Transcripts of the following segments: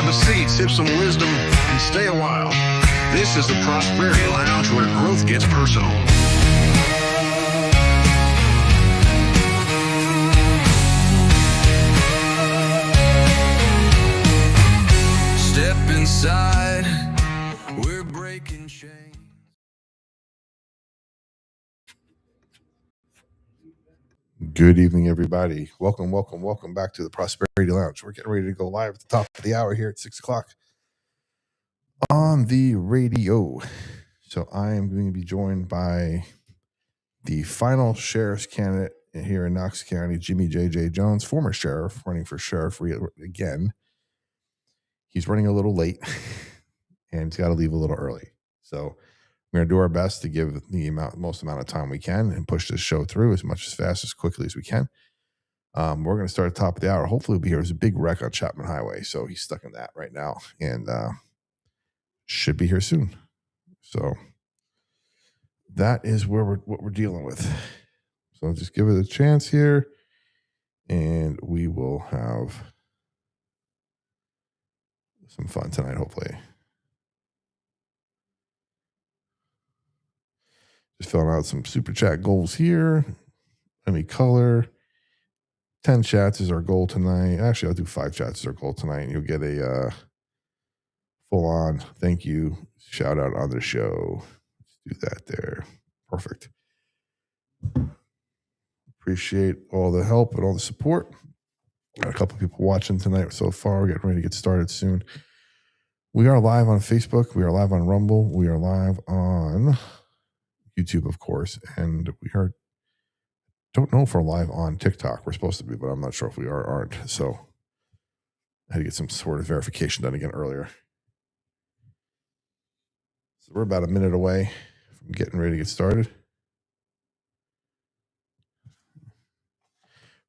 Grab a seat, sip some wisdom, and stay a while. This is the Prosperity Lounge, where growth gets personal. Step inside, we're breaking chains. Good evening, everybody. Welcome back to the Prosperity Lounge. We're getting ready to go live at the top of the hour here at 6 o'clock on the radio. So I am going to be joined by the final sheriff's candidate here in Knox County, Jimmy J.J. Jones, former sheriff, running for sheriff again. He's running a little late, and he's got to leave a little early. So we're going to do our best to give the most amount of time we can and push this show through as quickly as we can. We're going to start at the top of the hour. Hopefully we'll be here. There's a big wreck on Chapman Highway, so he's stuck in that right now, and should be here soon. So that is what we're dealing with. So just give it a chance here, and we will have some fun tonight, hopefully. Just filling out some super chat goals here. Any color. 10 chats is our goal tonight. Actually, I'll do 5 chats as our goal tonight, and you'll get a full-on thank you shout out on the show. Let's do that there. Perfect. Appreciate all the help and all the support. Got a couple people watching tonight so far. We're getting ready to get started soon. We are live on Facebook. We are live on Rumble. We are live on YouTube, of course. And we don't know if we're live on TikTok. We're supposed to be, but I'm not sure if we are or aren't. So I had to get some sort of verification done again earlier. So we're about a minute away from getting ready to get started.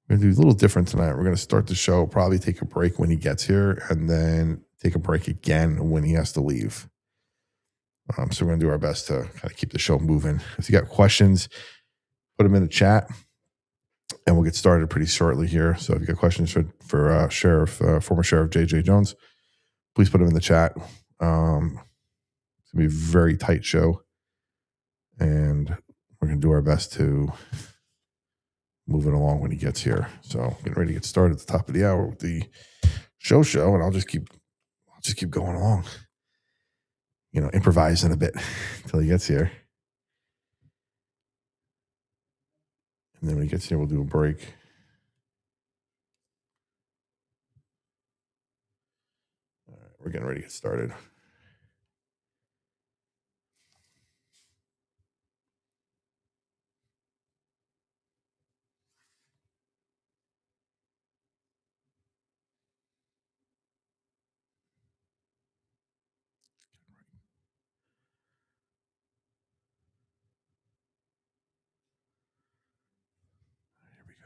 We're going to do a little different tonight. We're going to start the show, probably take a break when he gets here, and then take a break again when he has to leave. So we're going to do our best to kind of keep the show moving. If you got questions, put them in the chat, and we'll get started pretty shortly here. So if you got questions for former Sheriff J.J. Jones, please put them in the chat. It's going to be a very tight show, and we're going to do our best to move it along when he gets here. So getting ready to get started at the top of the hour with the show, and I'll just keep going along. Improvising a bit until he gets here. And then when he gets here, we'll do a break. All right, we're getting ready to get started. Here we go.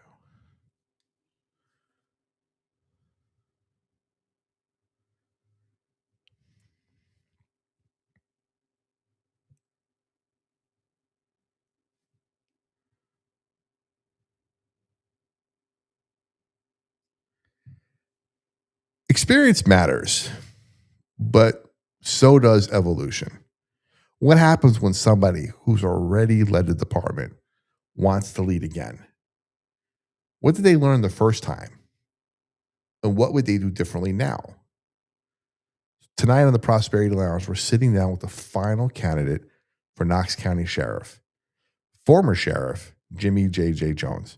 Experience matters, but so does evolution. What happens when somebody who's already led the department wants to lead again? What did they learn the first time? And what would they do differently now? Tonight on the Prosperity Lounge, we're sitting down with the final candidate for Knox County Sheriff, former Sheriff Jimmy J.J. Jones.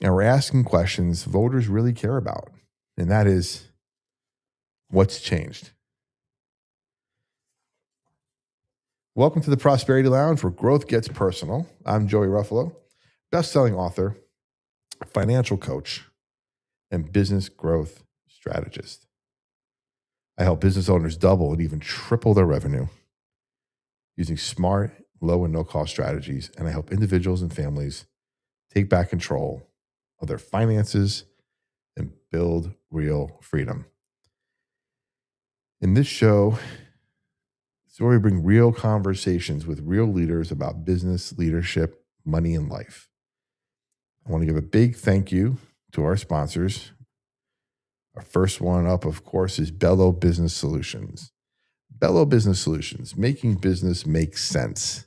And we're asking questions voters really care about, and that is, what's changed? Welcome to the Prosperity Lounge, where growth gets personal. I'm Joey Ruffalo, best-selling author, financial coach, and business growth strategist. I help business owners double and even triple their revenue using smart, low and no-cost strategies, and I help individuals and families take back control of their finances and build real freedom. In this show, it's where we bring real conversations with real leaders about business, leadership, money, and life. I want to give a big thank you to our sponsors, Our first one up, of course, is Bello Business Solutions. Bello Business Solutions, making business make sense.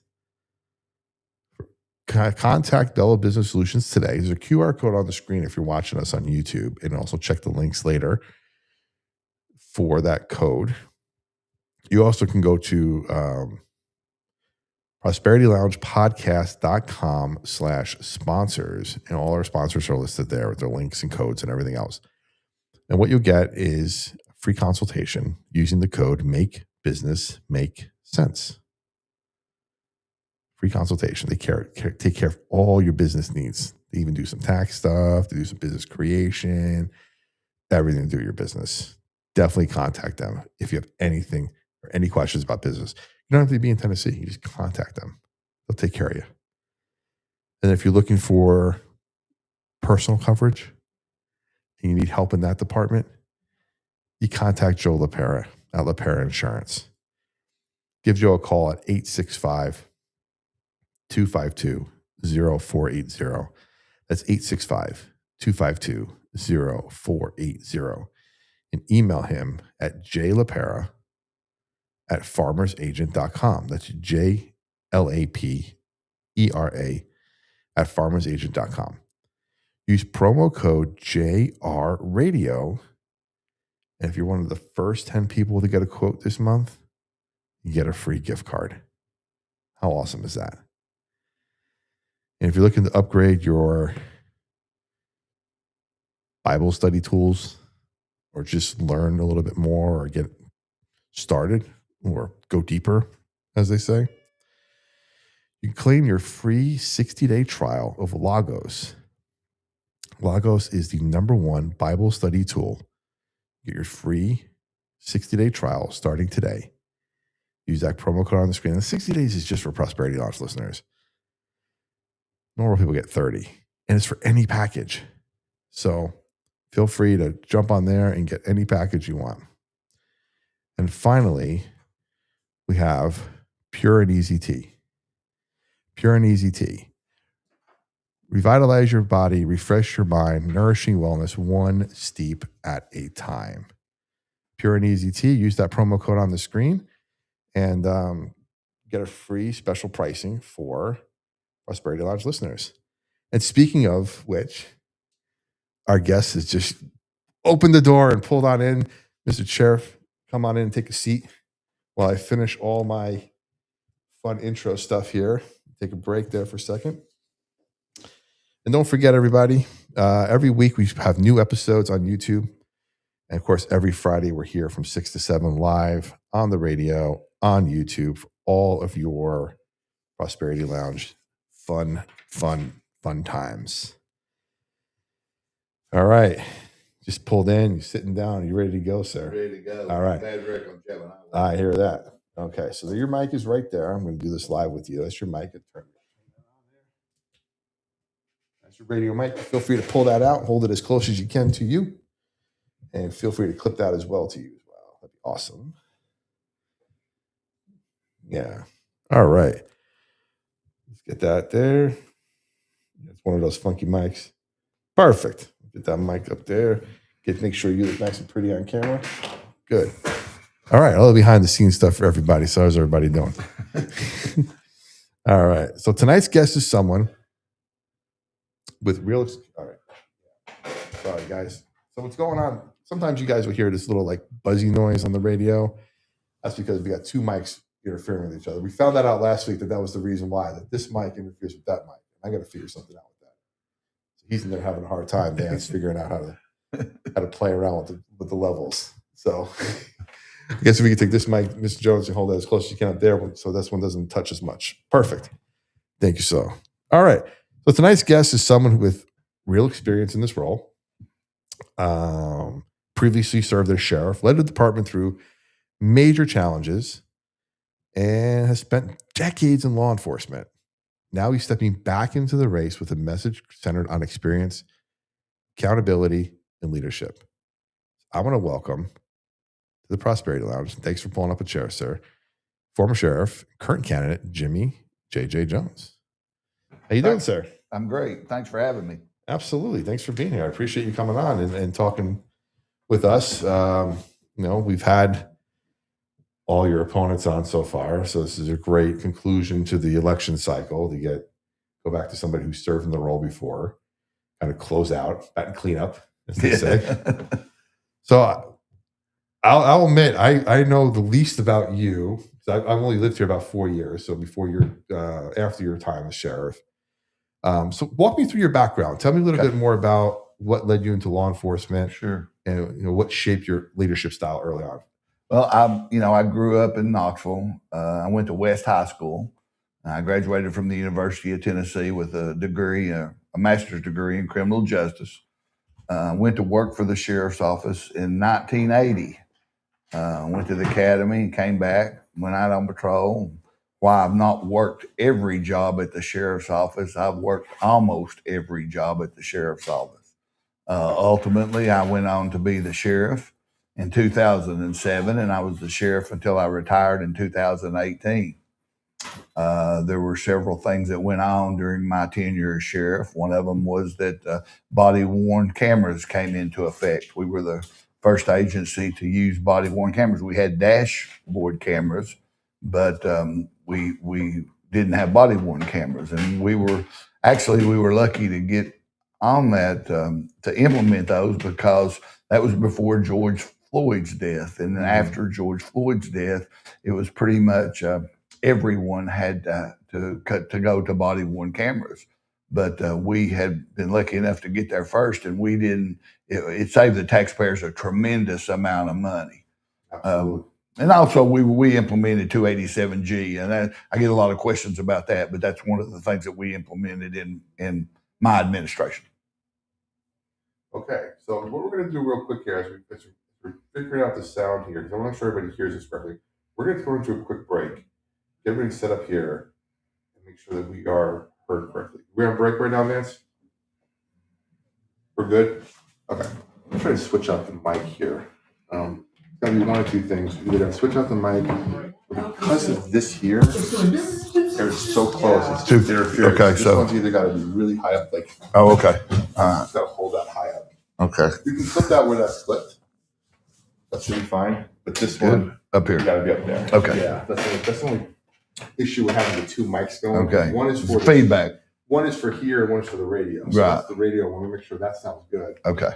Contact Bello Business Solutions today. There's a QR code on the screen if you're watching us on YouTube, and also check the links later for that code. You also can go to prosperityloungepodcast.com/sponsors, and all our sponsors are listed there with their links and codes and everything else. And what you'll get is a free consultation using the code Make Business Make Sense. Free consultation. They take care of all your business needs. They even do some tax stuff. They do some business creation, everything to do with your business. Definitely contact them if you have anything or any questions about business. You don't have to be in Tennessee. You just contact them. They'll take care of you. And if you're looking for personal coverage and you need help in that department, you contact Joe LaPera at LaPera Insurance. Give Joe a call at 865-252-0480. That's 865-252-0480. And email him at jlapera@farmersagent.com. That's JLAPERA@farmersagent.com. Use promo code JRRadio. And if you're one of the first 10 people to get a quote this month, you get a free gift card. How awesome is that? And if you're looking to upgrade your Bible study tools or just learn a little bit more or get started or go deeper, as they say, you can claim your free 60-day trial of Logos. Logos is the #1 Bible study tool. Get your free 60-day trial starting today. Use that promo code on the screen. And 60 days is just for Prosperity Launch listeners. Normal people get 30, and it's for any package. So feel free to jump on there and get any package you want. And finally, we have Pure and Easy Tea. Pure and Easy Tea. Revitalize your body, refresh your mind, nourishing wellness, one steep at a time. Pure and Easy Tea. Use that promo code on the screen and get a free special pricing for Prosperity Launch listeners. And speaking of which, our guest has just opened the door and pulled on in. Mr. Sheriff, come on in and take a seat while I finish all my fun intro stuff here. Take a break there for a second. And don't forget, everybody, every week we have new episodes on YouTube. And of course, every Friday we're here from 6 to 7 live on the radio, on YouTube, for all of your Prosperity Lounge fun times. All right. Just pulled in. You're sitting down. Are you ready to go, sir? Ready to go. All right. Bad Rick on Kevin. I hear that. Okay. So your mic is right there. I'm going to do this live with you. That's your mic. That's your radio mic. Feel free to pull that out. Hold it as close as you can to you. And feel free to clip that as well to you as well. That'd be awesome. Yeah. All right. Let's get that there. It's one of those funky mics. Perfect. Get that mic up there. Make sure you look nice and pretty on camera. Good. All right. A little behind the scenes stuff for everybody. So how's everybody doing? All right. So tonight's guest is someone with real. All right. Sorry, guys. So what's going on? Sometimes you guys will hear this little like buzzy noise on the radio. That's because we got two mics interfering with each other. We found that out last week that was the reason why, that this mic interferes with that mic. I got to figure something out with that. So he's in there having a hard time, Dan's figuring out how to play around with the levels. So I guess if we could take this mic, Mr. Jones, and hold that as close as you can up there, so this one doesn't touch as much. Perfect. Thank you, so. All right. So tonight's guest is someone with real experience in this role. Previously served as sheriff, led the department through major challenges, and has spent decades in law enforcement. Now he's stepping back into the race with a message centered on experience, accountability, and leadership. I want to welcome to the Prosperity Lounge, and thanks for pulling up a chair, sir, former sheriff, current candidate, Jimmy J.J. Jones. How you doing, sir? I'm great. Thanks for having me. Absolutely. Thanks for being here. I appreciate you coming on and talking with us. We've had all your opponents on so far, so this is a great conclusion to the election cycle to go back to somebody who served in the role before, kind of close out, bat and clean up, as they say. So I'll admit I know the least about you. I've only lived here about 4 years, so after your time as sheriff. So walk me through your background. Tell me a little bit more about what led you into law enforcement. Sure. And what shaped your leadership style early on. Well, I grew up in Knoxville. I went to West High School. I graduated from the University of Tennessee with a degree, a master's degree in criminal justice. Went to work for the sheriff's office in 1980. Went to the academy and came back, went out on patrol. While I've not worked every job at the sheriff's office, I've worked almost every job at the sheriff's office. Ultimately, I went on to be the sheriff in 2007, and I was the sheriff until I retired in 2018. There were several things that went on during my tenure as sheriff. One of them was that body-worn cameras came into effect. We were the first agency to use body-worn cameras. We had dashboard cameras, but we didn't have body-worn cameras, and we were lucky to get on that to implement those because that was before George Floyd's death, and then after George Floyd's death, it was pretty much everyone had to go to body-worn cameras. But we had been lucky enough to get there first, and we didn't. It saved the taxpayers a tremendous amount of money. And also, we implemented 287G, and I get a lot of questions about that. But that's one of the things that we implemented in my administration. Okay, so what we're going to do real quick here as we're figuring out the sound here, because I want to make sure everybody hears this correctly. We're going to go into a quick break. Get everything set up here and make sure that we are heard correctly. We're on break right now, Vance? We're good? Okay. I'm trying to switch out the mic here. It's got to be one or two things. We're going to switch out the mic. Because of this here, they're so close. It's too interference. Okay, this one's either got to be really high up, like. Oh, okay. It's got to hold that high up. Okay. You can flip that where that's flipped. That should be fine. But this one up here, got to be up there. Okay. Yeah, that's the only issue with having the two mics going. Okay. One is for feedback. One is for here, and one is for the radio. So right. That's the radio. I want to make sure that sounds good. Okay.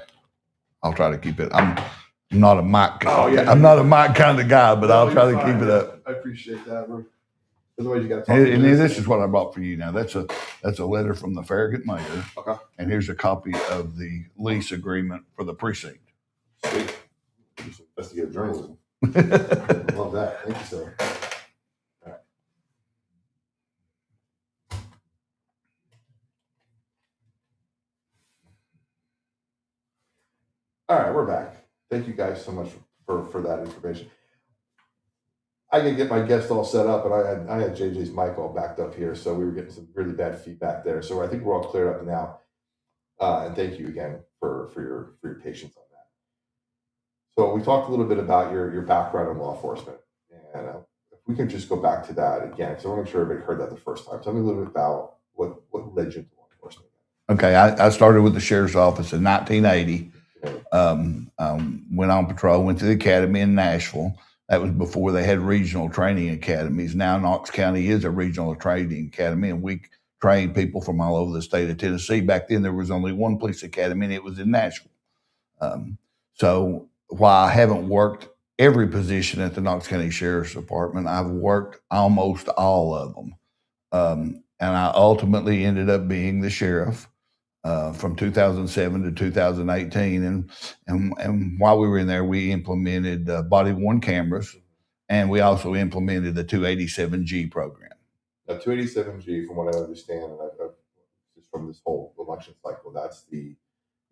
I'll try to keep it. I'm not a mic. I'm not a mic kind of guy, but I'll try to keep it up. I appreciate that. Otherwise, you got to talk. And this is what I brought for you now. That's a letter from the Farragut mayor. Okay. And here's a copy of the lease agreement for the precinct. Sweet. Investigative journalism. Love that. Thank you, sir. All right, we're back. Thank you guys so much for that information. I can get my guest all set up, and I had JJ's mic all backed up here, so we were getting some really bad feedback there. So I think we're all cleared up now. And thank you again for your patience on that. So we talked a little bit about your background in law enforcement, and if we can just go back to that again, because I want to make sure everybody heard that the first time. Tell me a little bit about what led you into law enforcement. Okay, I started with the sheriff's office in 1980. Went on patrol, went to the academy in Nashville. That was before they had regional training academies. Now Knox County is a regional training academy, and we train people from all over the state of Tennessee. Back then, there was only one police academy, and it was in Nashville. So while I haven't worked every position at the Knox County Sheriff's Department, I've worked almost all of them. And I ultimately ended up being the sheriff from 2007 to 2018. And while we were in there, we implemented body-worn cameras, and we also implemented the 287G program. Now, 287G, from what I understand, and just from this whole election cycle, that's the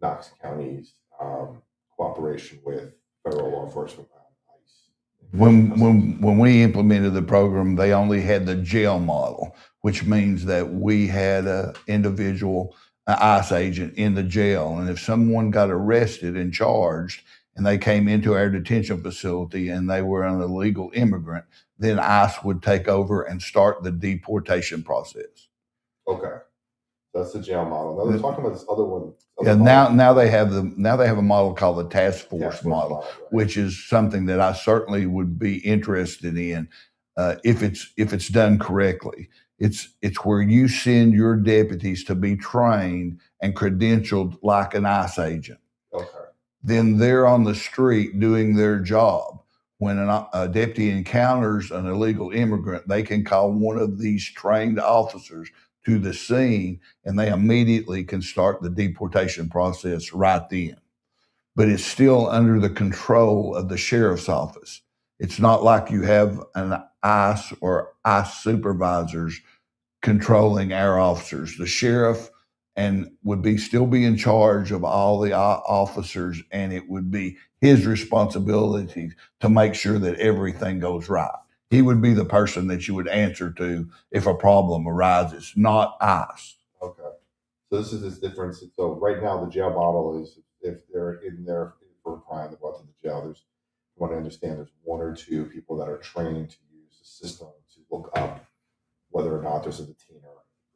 Knox County's cooperation with federal law enforcement. When we implemented the program, they only had the jail model, which means that we had an individual ICE agent in the jail. And if someone got arrested and charged and they came into our detention facility and they were an illegal immigrant, then ICE would take over and start the deportation process. Okay. That's the jail model. Now they're talking about this other one. Yeah, now they have a model called the task force model, right. which is something that I certainly would be interested in if it's done correctly. It's where you send your deputies to be trained and credentialed like an ICE agent. Okay. Then they're on the street doing their job. When a deputy encounters an illegal immigrant, they can call one of these trained officers to the scene, and they immediately can start the deportation process right then. But it's still under the control of the sheriff's office. It's not like you have an ICE or ICE supervisors controlling our officers. The sheriff and would still be in charge of all the officers, and it would be his responsibility to make sure that everything goes right. He would be the person that you would answer to if a problem arises, not ICE. Okay. So this difference. So right now the jail model is if they're in there for a crime, they're brought to the jail. There's, you want to understand, there's one or two people that are trained to use the system to look up whether or not there's a detainer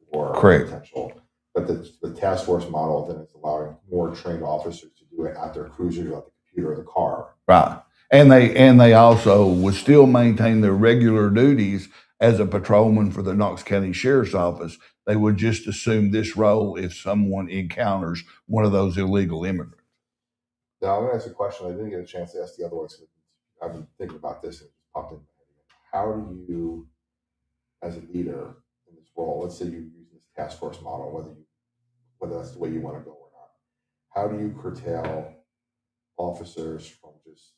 or Correct. potential. But the task force model then is allowing more trained officers to do it at their cruisers, at the computer, or the car. Right. And they also would still maintain their regular duties as a patrolman for the Knox County Sheriff's Office. They would just assume this role if someone encounters one of those illegal immigrants. Now, I'm going to ask a question. I didn't get a chance to ask the other ones. I've been thinking about this and it just popped in my head. How do you, as a leader in this role, let's say you use this task force model, whether that's the way you want to go or not, how do you curtail officers from just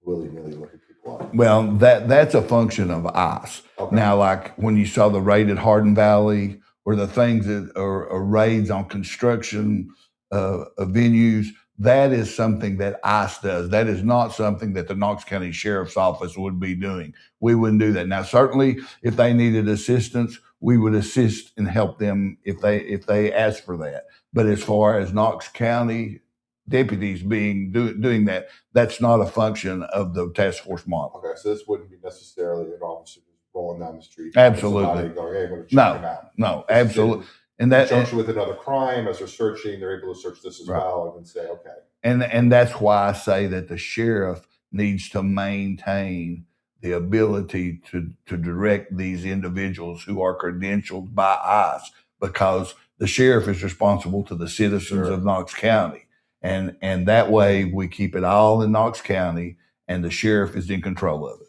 willy-nilly looking people up? Well, that's a function of ICE. Okay. Now, like when you saw the raid at Hardin Valley or the things that are raids on construction venues, that is something that ICE does. That is not something that the Knox County Sheriff's Office would be doing. We wouldn't do that. Now, certainly, if they needed assistance, we would assist and help them if they asked for that. But as far as Knox County deputies doing that, that's not a function of the task force model. Okay, so this wouldn't be necessarily an officer just rolling down the street. Absolutely. Going, hey, I'm going to check him out. No, absolutely. And that conjunction with another crime, as they're searching, they're able to search this as right. well and then say, okay. And that's why I say that the sheriff needs to maintain the ability to direct these individuals who are credentialed by ICE, because the sheriff is responsible to the citizens of Knox County. And that way we keep it all in Knox County and the sheriff is in control of it.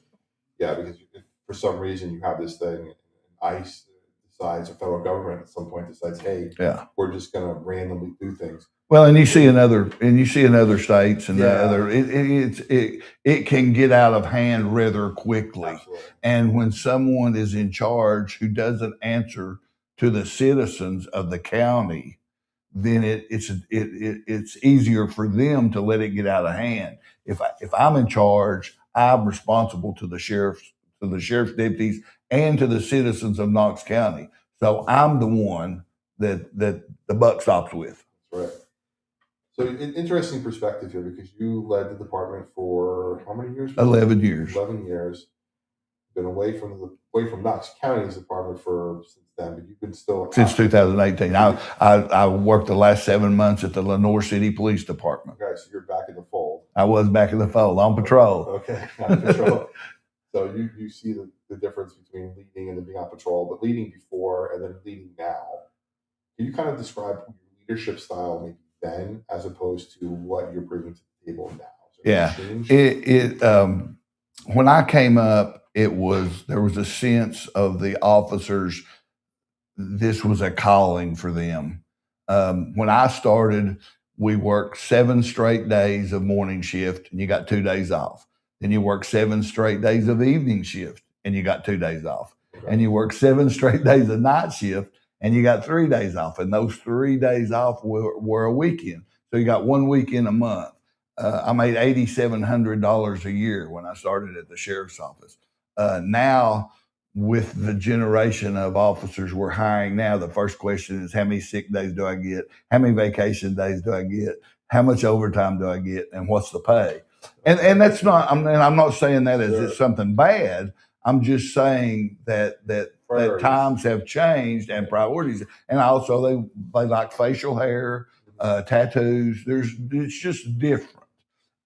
Yeah, because if for some reason you have this thing and ICE decides, or federal government at some point decides, hey, we're just going to randomly do things. Well, and you see in other states and it can get out of hand rather quickly. Absolutely. And when someone is in charge who doesn't answer to the citizens of the county, then it's easier for them to let it get out of hand. If I'm in charge, I'm responsible to the sheriff's deputies and to the citizens of Knox County. So I'm the one that the buck stops with. That's right. So interesting perspective here, because you led the department for how many years? 11 years. 11 years. Been away from Knox County's department since then, but you've been still since 2018. I worked the last 7 months at the Lenoir City Police Department. Okay, so you're back in the fold. I was back in the fold on patrol. Okay, on patrol. So you see the difference between leading and then being on patrol, but leading before and then leading now. Can you kind of describe your leadership style maybe then as opposed to what you're bringing to the table now? When I came up, there was a sense of the officers. This was a calling for them. When I started, we worked 7 straight days of morning shift and you got 2 days off. Then you work 7 straight days of evening shift and you got 2 days off. Okay. And you work 7 straight days of night shift and you got 3 days off. And those 3 days off were a weekend. So you got 1 weekend a month. I made $8,700 a year when I started at the sheriff's office. Now, with the generation of officers we're hiring now, the first question is, how many sick days do I get? How many vacation days do I get? How much overtime do I get? And what's the pay? And that's not, I'm not saying that as it's something bad. I'm just saying that times have changed and priorities, and also they like facial hair, tattoos. It's just different,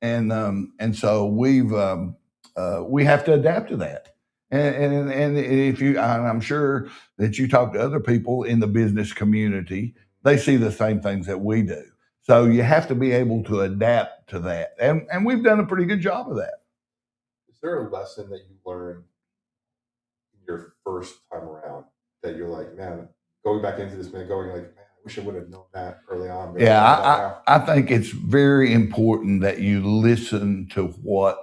and so we have to adapt to that. And if you, and I'm sure that you talk to other people in the business community, they see the same things that we do. So you have to be able to adapt to that, and we've done a pretty good job of that. Is there a lesson that you learned your first time around that you're like, man, going back into this, man, going like, man, I wish I would have known that early on. Yeah, I think it's very important that you listen to what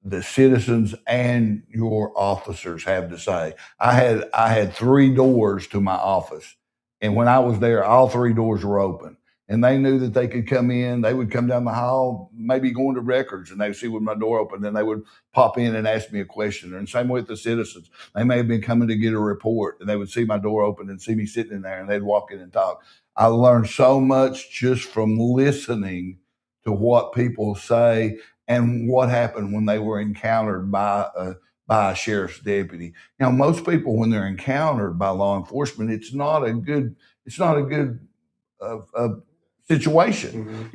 the citizens and your officers have to say. I had 3 doors to my office, and when I was there, all 3 doors were open, and they knew that they could come in. They would come down the hall, maybe going to records, and they would see with my door open, and they would pop in and ask me a question. And same with the citizens. They may have been coming to get a report, and they would see my door open and see me sitting in there, and they'd walk in and talk. I learned so much just from listening to what people say and what happened when they were encountered by a sheriff's deputy. Now, most people, when they're encountered by law enforcement, it's not a good situation.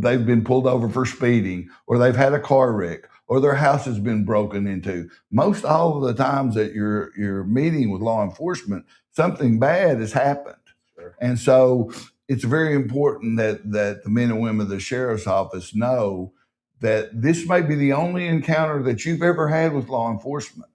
They've been pulled over for speeding, or they've had a car wreck, or their house has been broken into. Most all of the times that you're meeting with law enforcement, something bad has happened. Sure. And so it's very important that the men and women of the sheriff's office know that this may be the only encounter that you've ever had with law enforcement.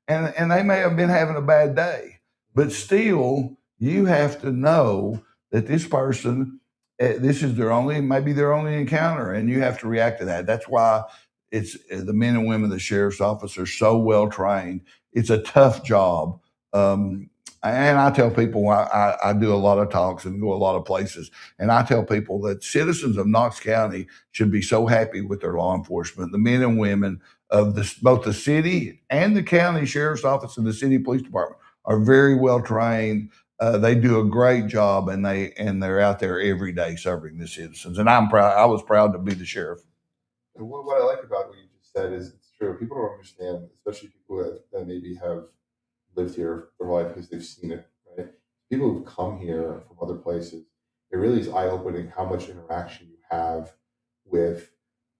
And they may have been having a bad day, but still you have to know that this person, this is maybe their only encounter, and you have to react to that. That's why it's the men and women of the sheriff's office are so well trained. It's a tough job. And I tell people, I do a lot of talks and go a lot of places, and I tell people that citizens of Knox County should be so happy with their law enforcement. The men and women of both the city and the county sheriff's office and the city police department are very well trained. They do a great job, and they're out there every day serving the citizens. And I'm proud. I was proud to be the sheriff. And what I like about what you just said is it's true. People don't understand, especially people that maybe have lived here their whole life because they've seen it, right? People who've come here from other places, it really is eye-opening how much interaction you have with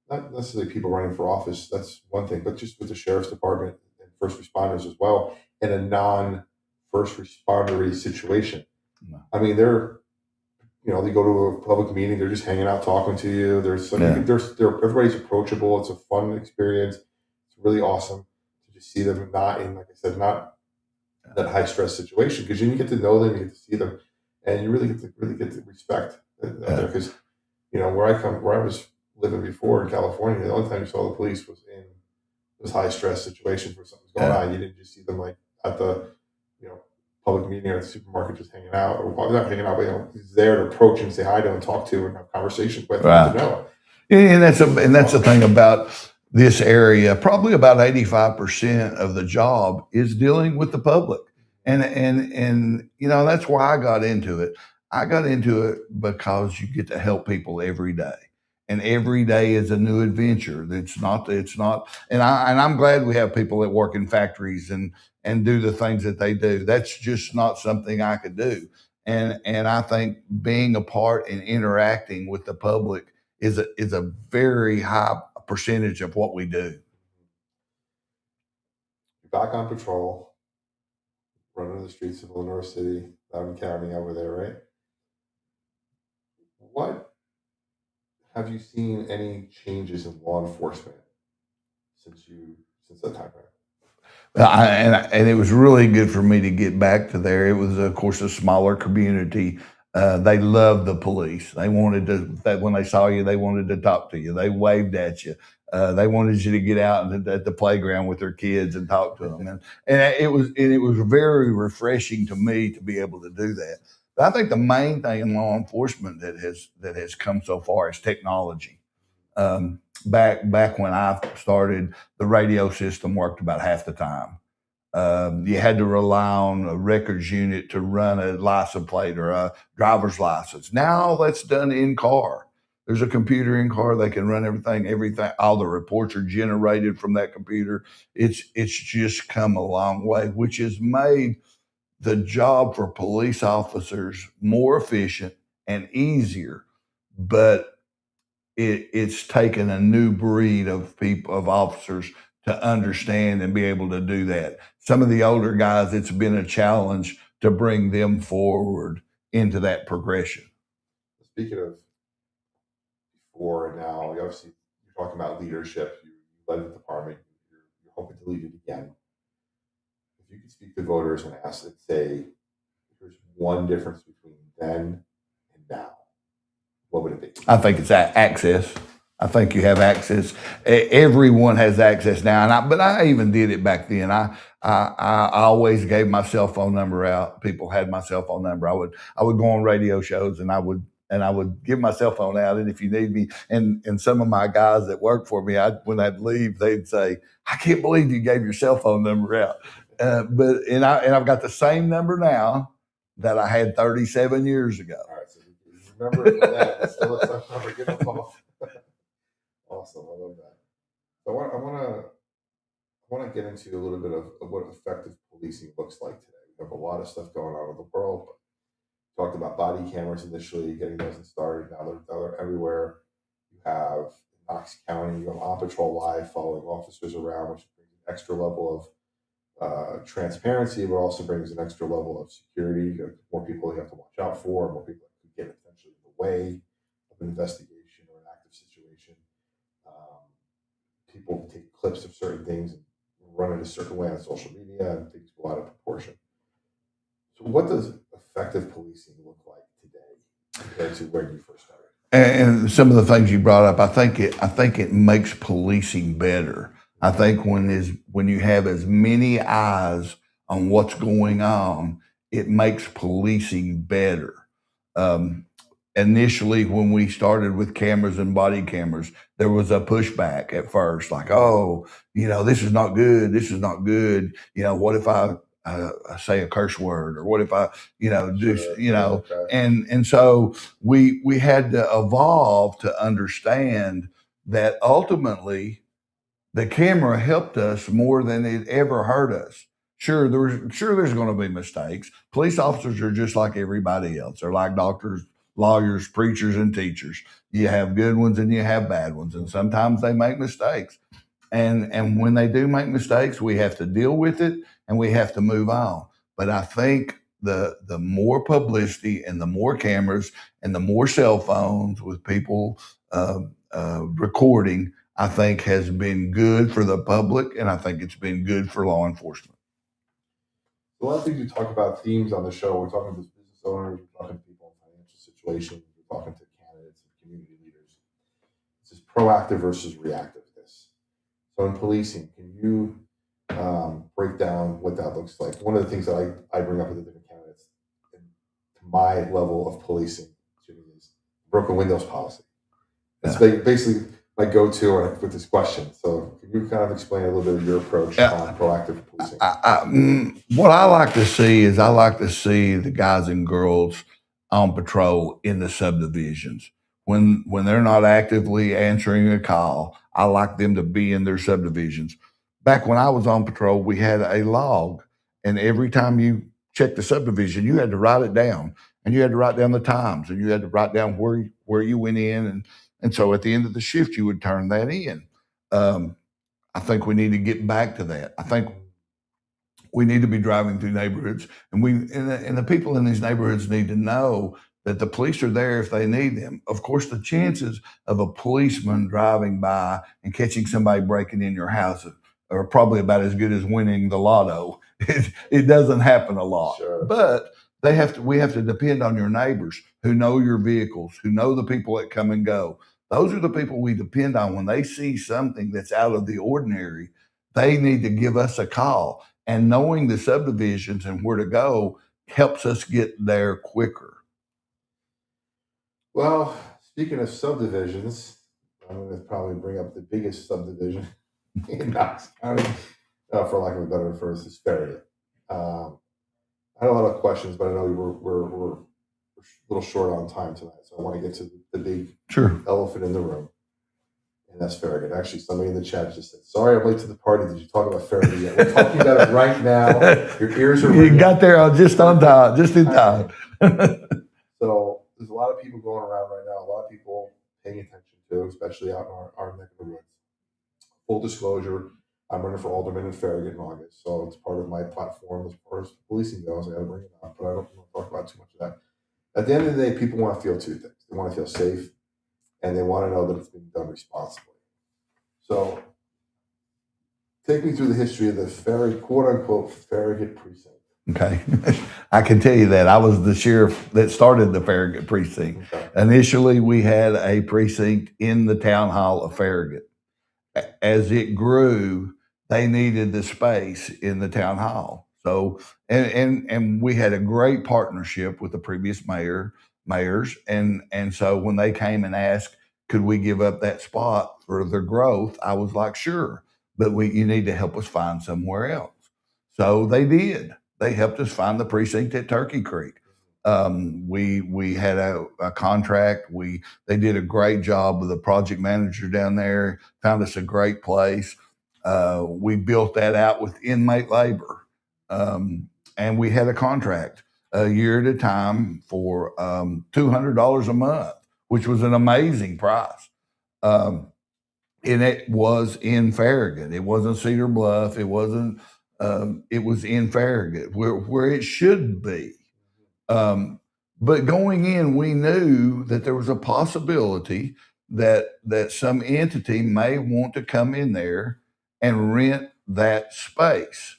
not necessarily people running for office, that's one thing, but just with the sheriff's department and first responders as well, in a non-first respondery situation. No. I mean, they go to a public meeting, they're just hanging out talking to you. Everybody's approachable. It's a fun experience. It's really awesome to just see them not in, like I said, not that high stress situation, because you get to know them, you get to see them, and you really get to respect there. Because where I was living before in California, the only time you saw the police was in those high stress situations where something's going on. You didn't just see them like at the public meeting or at the supermarket just hanging out, or not hanging out, but he's there to approach and say hi to and talk to and have conversations with. Right. To know. And that's the thing about this area. Probably about 85% of the job is dealing with the public, and that's why I got into it. I got into it because you get to help people every day, and every day is a new adventure. It's not, and I'm glad we have people that work in factories and do the things that they do. That's just not something I could do. And I think being a part and interacting with the public is a very high percentage of what we do. Back on patrol, running the streets of Lenore City, Loudoun County over there, right? What have you seen any changes in law enforcement since that time frame? And it was really good for me to get back to there. It was, of course, a smaller community. They loved the police. They wanted that when they saw you, they wanted to talk to you. They waved at you. They wanted you to get out at the playground with their kids and talk to them. And it was very refreshing to me to be able to do that. But I think the main thing in law enforcement that has come so far is technology. Back when I started, the radio system worked about half the time. You had to rely on a records unit to run a license plate or a driver's license. Now that's done in car. There's a computer in car. They can run everything. All the reports are generated from that computer. It's just come a long way, which has made the job for police officers more efficient and easier. But it's taken a new breed of officers to understand and be able to do that. Some of the older guys, it's been a challenge to bring them forward into that progression. Speaking of before and now, obviously you're talking about leadership. You led the department. You're hoping to lead it again. If you could speak to voters and ask them, say, there's one difference between then and now, what would it be? I think it's access. I think you have access. Everyone has access now, but I even did it back then. I always gave my cell phone number out. People had my cell phone number. I would go on radio shows and I would give my cell phone out. And if you need me, and some of my guys that work for me, when I'd leave, they'd say, "I can't believe you gave your cell phone number out." But I've got the same number now that I had 37 years ago. All right, so you remember it from that. It's still a tough number. Give a call. Awesome, I love that. So I want to get into a little bit of what effective policing looks like today. We have a lot of stuff going on in the world. Talked about body cameras initially, getting those started. Now they're everywhere. You have Knox County, you have On Patrol Live following officers around, which brings an extra level of transparency, but also brings an extra level of security. You have more people you have to watch out for, more people that could get potentially in the way of an investigation or an active situation. People take clips of certain things and run it a certain way on social media, and things go out of proportion. So, what does effective policing look like today compared to when you first started? And some of the things you brought up, I think it makes policing better. I think when you have as many eyes on what's going on, it makes policing better. Initially, when we started with cameras and body cameras, there was a pushback at first, like, "Oh, this is not good. This is not good. What if I say a curse word, or what if I, do, Okay. and so we had to evolve to understand that ultimately the camera helped us more than it ever hurt us. Sure, there's going to be mistakes. Police officers are just like everybody else. They're like doctors, lawyers, preachers, and teachers. You have good ones and you have bad ones, and sometimes they make mistakes. And when they do make mistakes, we have to deal with it and we have to move on. But I think the more publicity and the more cameras and the more cell phones with people recording, I think has been good for the public, and I think it's been good for law enforcement. A lot of things we talk about themes on the show. We're talking to business owners, we're talking to people in financial situations, we're talking to candidates and community leaders. This is proactive versus reactiveness. So in policing, can you break down what that looks like? One of the things that I bring up with the different candidates, and to my level of policing, is broken windows policy. It's basically my go-to with this question. So can you kind of explain a little bit of your approach on proactive policing? What I like to see is the guys and girls on patrol in the subdivisions. When they're not actively answering a call, I like them to be in their subdivisions. Back when I was on patrol, we had a log, and every time you checked the subdivision, you had to write it down, and you had to write down the times, and you had to write down where you went in, and so at the end of the shift, you would turn that in. I think we need to get back to that. I think we need to be driving through neighborhoods, and the people in these neighborhoods need to know that the police are there if they need them. Of course, the chances of a policeman driving by and catching somebody breaking in your house are probably about as good as winning the lotto. It doesn't happen a lot, Sure. But we have to depend on your neighbors who know your vehicles, who know the people that come and go. Those are the people we depend on. When they see something that's out of the ordinary, they need to give us a call. And knowing the subdivisions and where to go helps us get there quicker. Well, speaking of subdivisions, I'm going to probably bring up the biggest subdivision in Knox County, for lack of a better phrase, is Ferrier. I had a lot of questions, but I know we're a little short on time tonight, so I want to get to the big Sure. elephant in the room, and that's Farragut. Actually, somebody in the chat just said, "Sorry, I'm late to the party. Did you talk about Farragut yet?" We're talking about it right now. Your ears are ringing. You got there just on time, just in time. So there's a lot of people going around right now. A lot of people paying attention to, especially out in our neck of the woods. Full disclosure, I'm running for alderman in Farragut in August, so it's part of my platform as far as policing goes. I got to bring it up, but I don't want to talk about too much of that. At the end of the day, people want to feel two things. They want to feel safe, and they want to know that it's being done responsibly. So take me through the history of the Farragut, quote-unquote, Farragut precinct. Okay. I can tell you that. I was the sheriff that started the Farragut precinct. Okay. Initially, we had a precinct in the town hall of Farragut. As it grew, they needed the space in the town hall. So, and we had a great partnership with the previous mayors. And so when they came and asked, could we give up that spot for their growth? I was like, sure, but you need to help us find somewhere else. So they did. They helped us find the precinct at Turkey Creek. We had a contract. They did a great job with the project manager down there. Found us a great place. We built that out with inmate labor, and we had a contract a year at a time for $200 a month, which was an amazing price. And it was in Farragut. It wasn't Cedar Bluff. It wasn't. It was in Farragut, where it should be. But going in, we knew that there was a possibility that some entity may want to come in there and rent that space.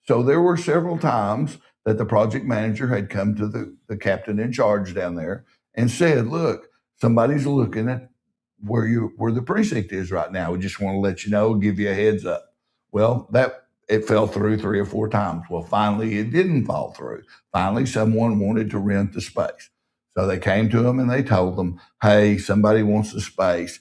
So there were several times that the project manager had come to the captain in charge down there and said, look, somebody's looking at where the precinct is right now. We just want to let you know, give you a heads up. Well, it fell through 3 or 4 times. Well, finally, it didn't fall through. Finally, someone wanted to rent the space. So they came to them and they told them, hey, somebody wants the space.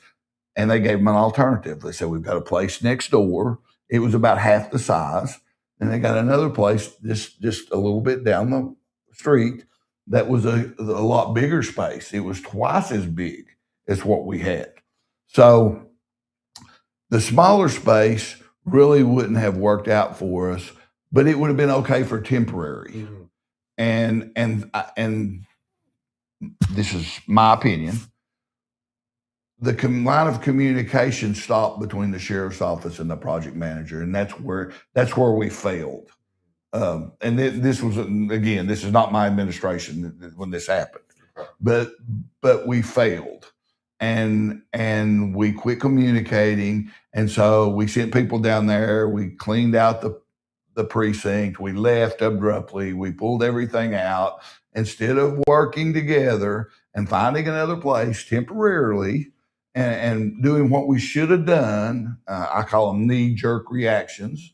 And they gave them an alternative. They said, we've got a place next door. It was about half the size. And they got another place just a little bit down the street that was a lot bigger space. It was twice as big as what we had. So the smaller space really wouldn't have worked out for us, but it would have been okay for temporary. Mm-hmm. And this is my opinion. The line of communication stopped between the sheriff's office and the project manager, and that's where we failed. And this was, again, this is not my administration when this happened, but we failed, and we quit communicating, and so we sent people down there. We cleaned out the precinct. We left abruptly. We pulled everything out instead of working together and finding another place temporarily and doing what we should have done. I call them knee-jerk reactions.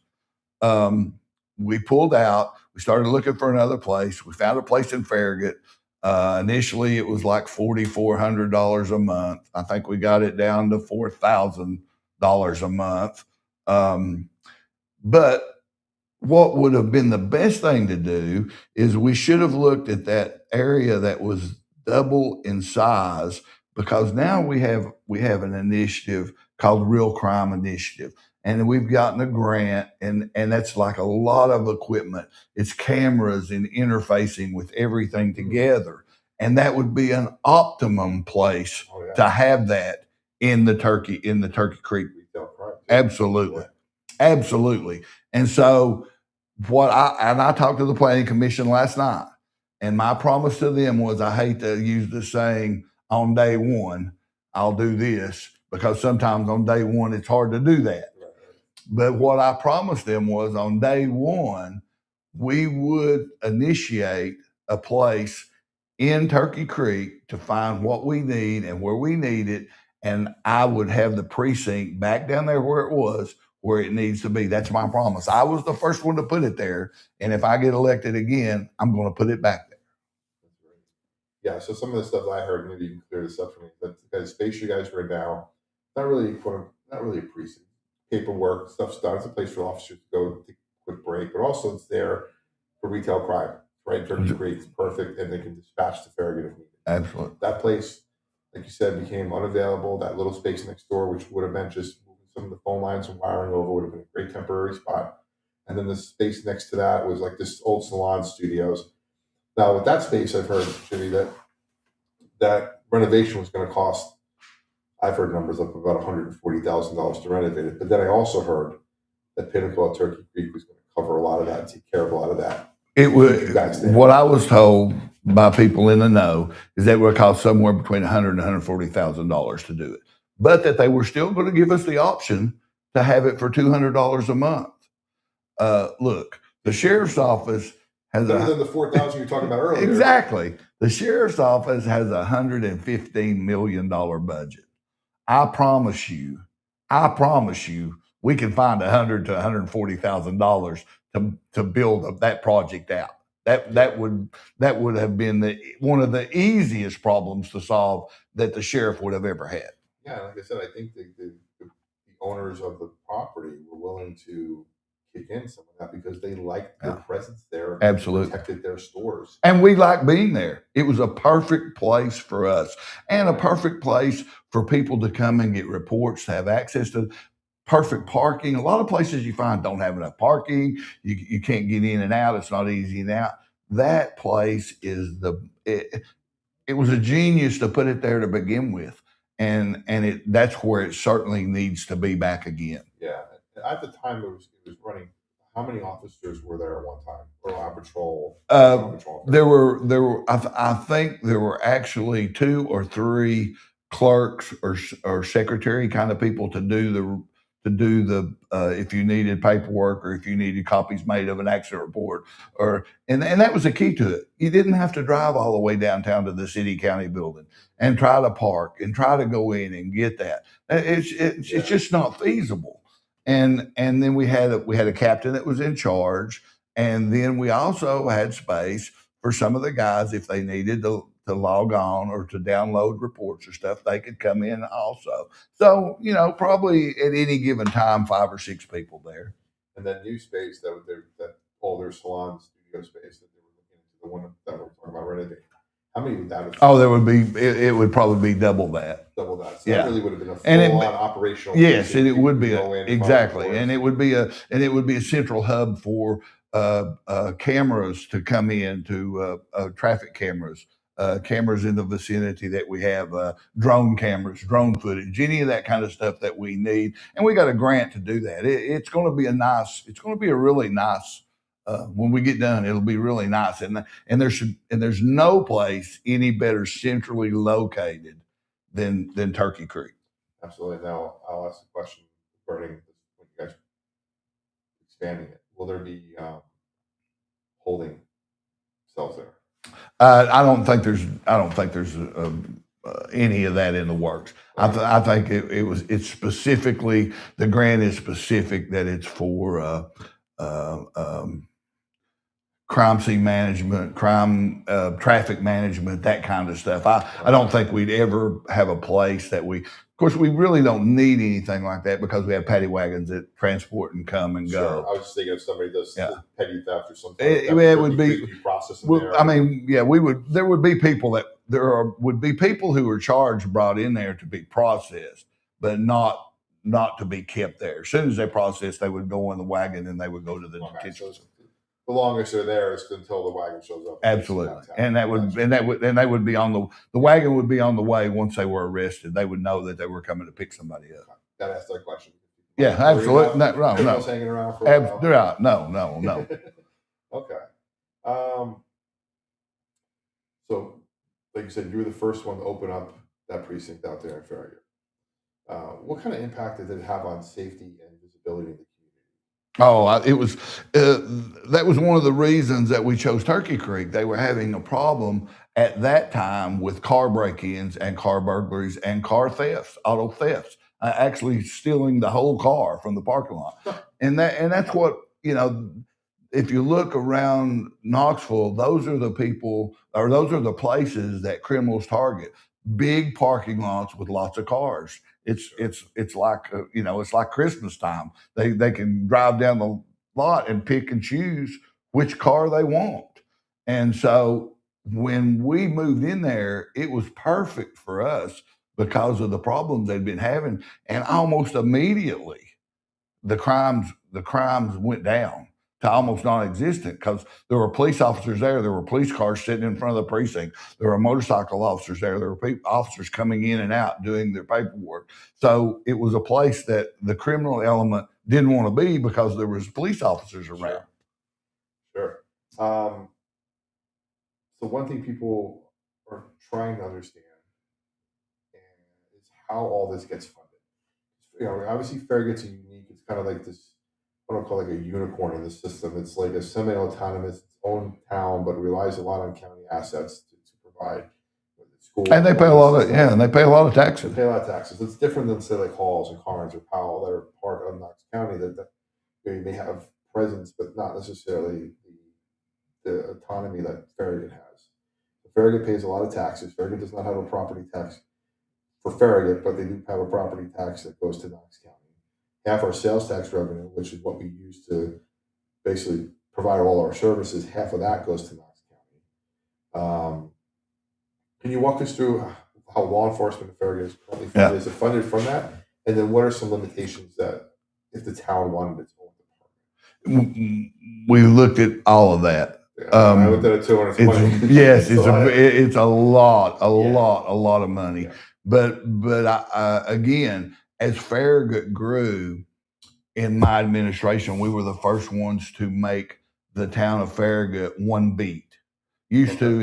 We pulled out. We started looking for another place. We found a place in Farragut. Initially, it was like $4,400 a month. I think we got it down to $4,000 a month. But what would have been the best thing to do is we should have looked at that area that was double in size, because now we have an initiative called Real Crime Initiative. And we've gotten a grant, and that's like a lot of equipment. It's cameras and interfacing with everything together. And that would be an optimum place to have that in the Turkey Creek. Absolutely. Absolutely. And so I talked to the planning commission last night, and my promise to them was, I hate to use the saying on day one, I'll do this, because sometimes on day one, it's hard to do that. But what I promised them was on day one, we would initiate a place in Turkey Creek to find what we need and where we need it. And I would have the precinct back down there where it was, where it needs to be. That's my promise. I was the first one to put it there. And if I get elected again, I'm going to put it back there. Yeah, so some of the stuff I heard, maybe you can clear this up for me, but the space you guys are in now, not really a precinct. Paperwork, stuff's done. It's a place for officers to go take a quick break, but also it's there for retail crime, as right? Turkey Creek is perfect, and they can dispatch to Farragut if needed. Absolutely. That place, like you said, became unavailable. That little space next door, which would have meant just moving some of the phone lines and wiring over, would have been a great temporary spot. And then the space next to that was like this old salon studios. Now with that space, I've heard, Jimmy, that renovation was going to cost. I've heard numbers up about $140,000 to renovate it. But then I also heard that Pinnacle at Turkey Creek was going to cover a lot of that and take care of a lot of that. It would. What I was told by people in the know is that it would cost somewhere between $100,000 and $140,000 to do it, but that they were still going to give us the option to have it for $200 a month. Look, the sheriff's office has better than the $4,000 you were talking about earlier. Exactly. The sheriff's office has a $115 million budget. I promise you, we can find $100,000 to $140,000 to build that project out. That would have been one of the easiest problems to solve that the sheriff would have ever had. Yeah, like I said, I think the owners of the property were willing to kick in some of that because they liked their presence there. Absolutely. Protected their stores. And we liked being there. It was a perfect place for us and a perfect place for people to come and get reports, to have access to perfect parking. A lot of places you find don't have enough parking. You can't get in and out. It's not easy and out. That place is it was a genius to put it there to begin with. And that's where it certainly needs to be back again. Yeah. At the time it was running. How many officers were there at one time? Or patrol? There were. I think there were actually 2 or 3 clerks or secretary kind of people to do the if you needed paperwork or if you needed copies made of an accident report and that was the key to it. You didn't have to drive all the way downtown to the city county building and try to park and try to go in and get that. It's just not feasible. And then we had a captain that was in charge, and then we also had space for some of the guys if they needed to log on or to download reports or stuff, they could come in also. So, probably at any given time, 5 or 6 people there. And that new space that all their salon studio space that they were looking into, the one that we're talking about renovating. How many would that have? Oh, there would be. It would probably be double that. Double that. So yeah, that really would have been a full-on operational. Yes, and it would be exactly, and it would be a central hub for cameras to come in, to traffic cameras, cameras in the vicinity that we have, drone cameras, drone footage, any of that kind of stuff that we need, and we got a grant to do that. It's going to be a really nice. When we get done, it'll be really nice, and there's no place any better centrally located than Turkey Creek. Absolutely. Now I'll ask a question regarding when you guys are expanding it. Will there be holding cells there? I don't think there's any of that in the works. I think it's specifically, the grant is specific that it's for crime scene management, traffic management, that kind of stuff. I don't think we'd ever have a place that of course, we really don't need anything like that because we have paddy wagons that transport and come and go. I was just thinking if somebody does petty theft or something. It would be. There. I mean, yeah, there would be people would be people who were charged, brought in there to be processed, but not to be kept there. As soon as they processed, they would go in the wagon and they would go to the detention. The longest they're there is until the wagon shows up. Absolutely, and they would be on the wagon would be on the way once they were arrested. They would know that they were coming to pick somebody up. That asked that question. Yeah, absolutely. No. Hanging around for a while. Right. No. Okay. So, like you said, you were the first one to open up that precinct out there in Farragut. What kind of impact did it have on safety and visibility in the community? Oh, it was. That was one of the reasons that we chose Turkey Creek. They were having a problem at that time with car break-ins and car burglaries and car thefts, auto thefts, actually stealing the whole car from the parking lot. And that's what, if you look around Knoxville, those are the people, or those are the places that criminals target. Big parking lots with lots of cars. It's like it's like Christmas time. They can drive down the lot and pick and choose which car they want. And so when we moved in there, it was perfect for us because of the problems they'd been having. And almost immediately the crimes went down to almost non-existent because there were police officers there were police cars sitting in front of the precinct, there were motorcycle officers there were officers coming in and out doing their paperwork. So it was a place that the criminal element didn't want to be because there was police officers around. Sure. So one thing people are trying to understand is how all this gets funded. You know, obviously Farragut's a unique. It's kind of like this. I don't call it like a unicorn in the system. It's like a semi-autonomous, its own town, but relies a lot on county assets to provide school. And they pay a lot of and they pay a lot of taxes. They pay a lot of taxes. It's different than say like Halls and Carnes or Powell that are part of Knox County that you may have presence, but not necessarily the autonomy that Farragut has. Farragut pays a lot of taxes. Farragut does not have a property tax for Farragut, but they do have a property tax that goes to Knox County. Half our sales tax revenue, which is what we use to basically provide all our services, half of that goes to Knox County. Can you walk us through how law enforcement in Farragut is currently funded? Yeah. Is it funded from that? And then what are some limitations that if the town wanted its own department? We looked at all of that. I looked at it too, and it's money. Yes, it's a lot of money. Yeah. But again, as Farragut grew in my administration, we were the first ones to make the town of Farragut one beat. Used to,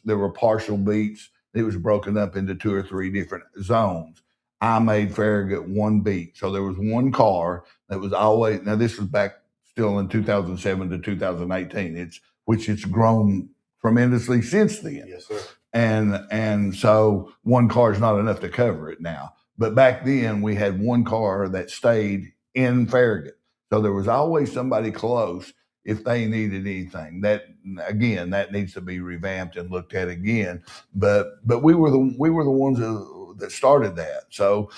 there were partial beats. It was broken up into 2 or 3 different zones. I made Farragut one beat. So there was one car that was always, now this was back still in 2007 to 2018. It's grown tremendously since then. Yes, sir. And so one car is not enough to cover it now. But back then we had one car that stayed in Farragut. So there was always somebody close if they needed anything. That again, that needs to be revamped and looked at again. But we were the ones that started that. So,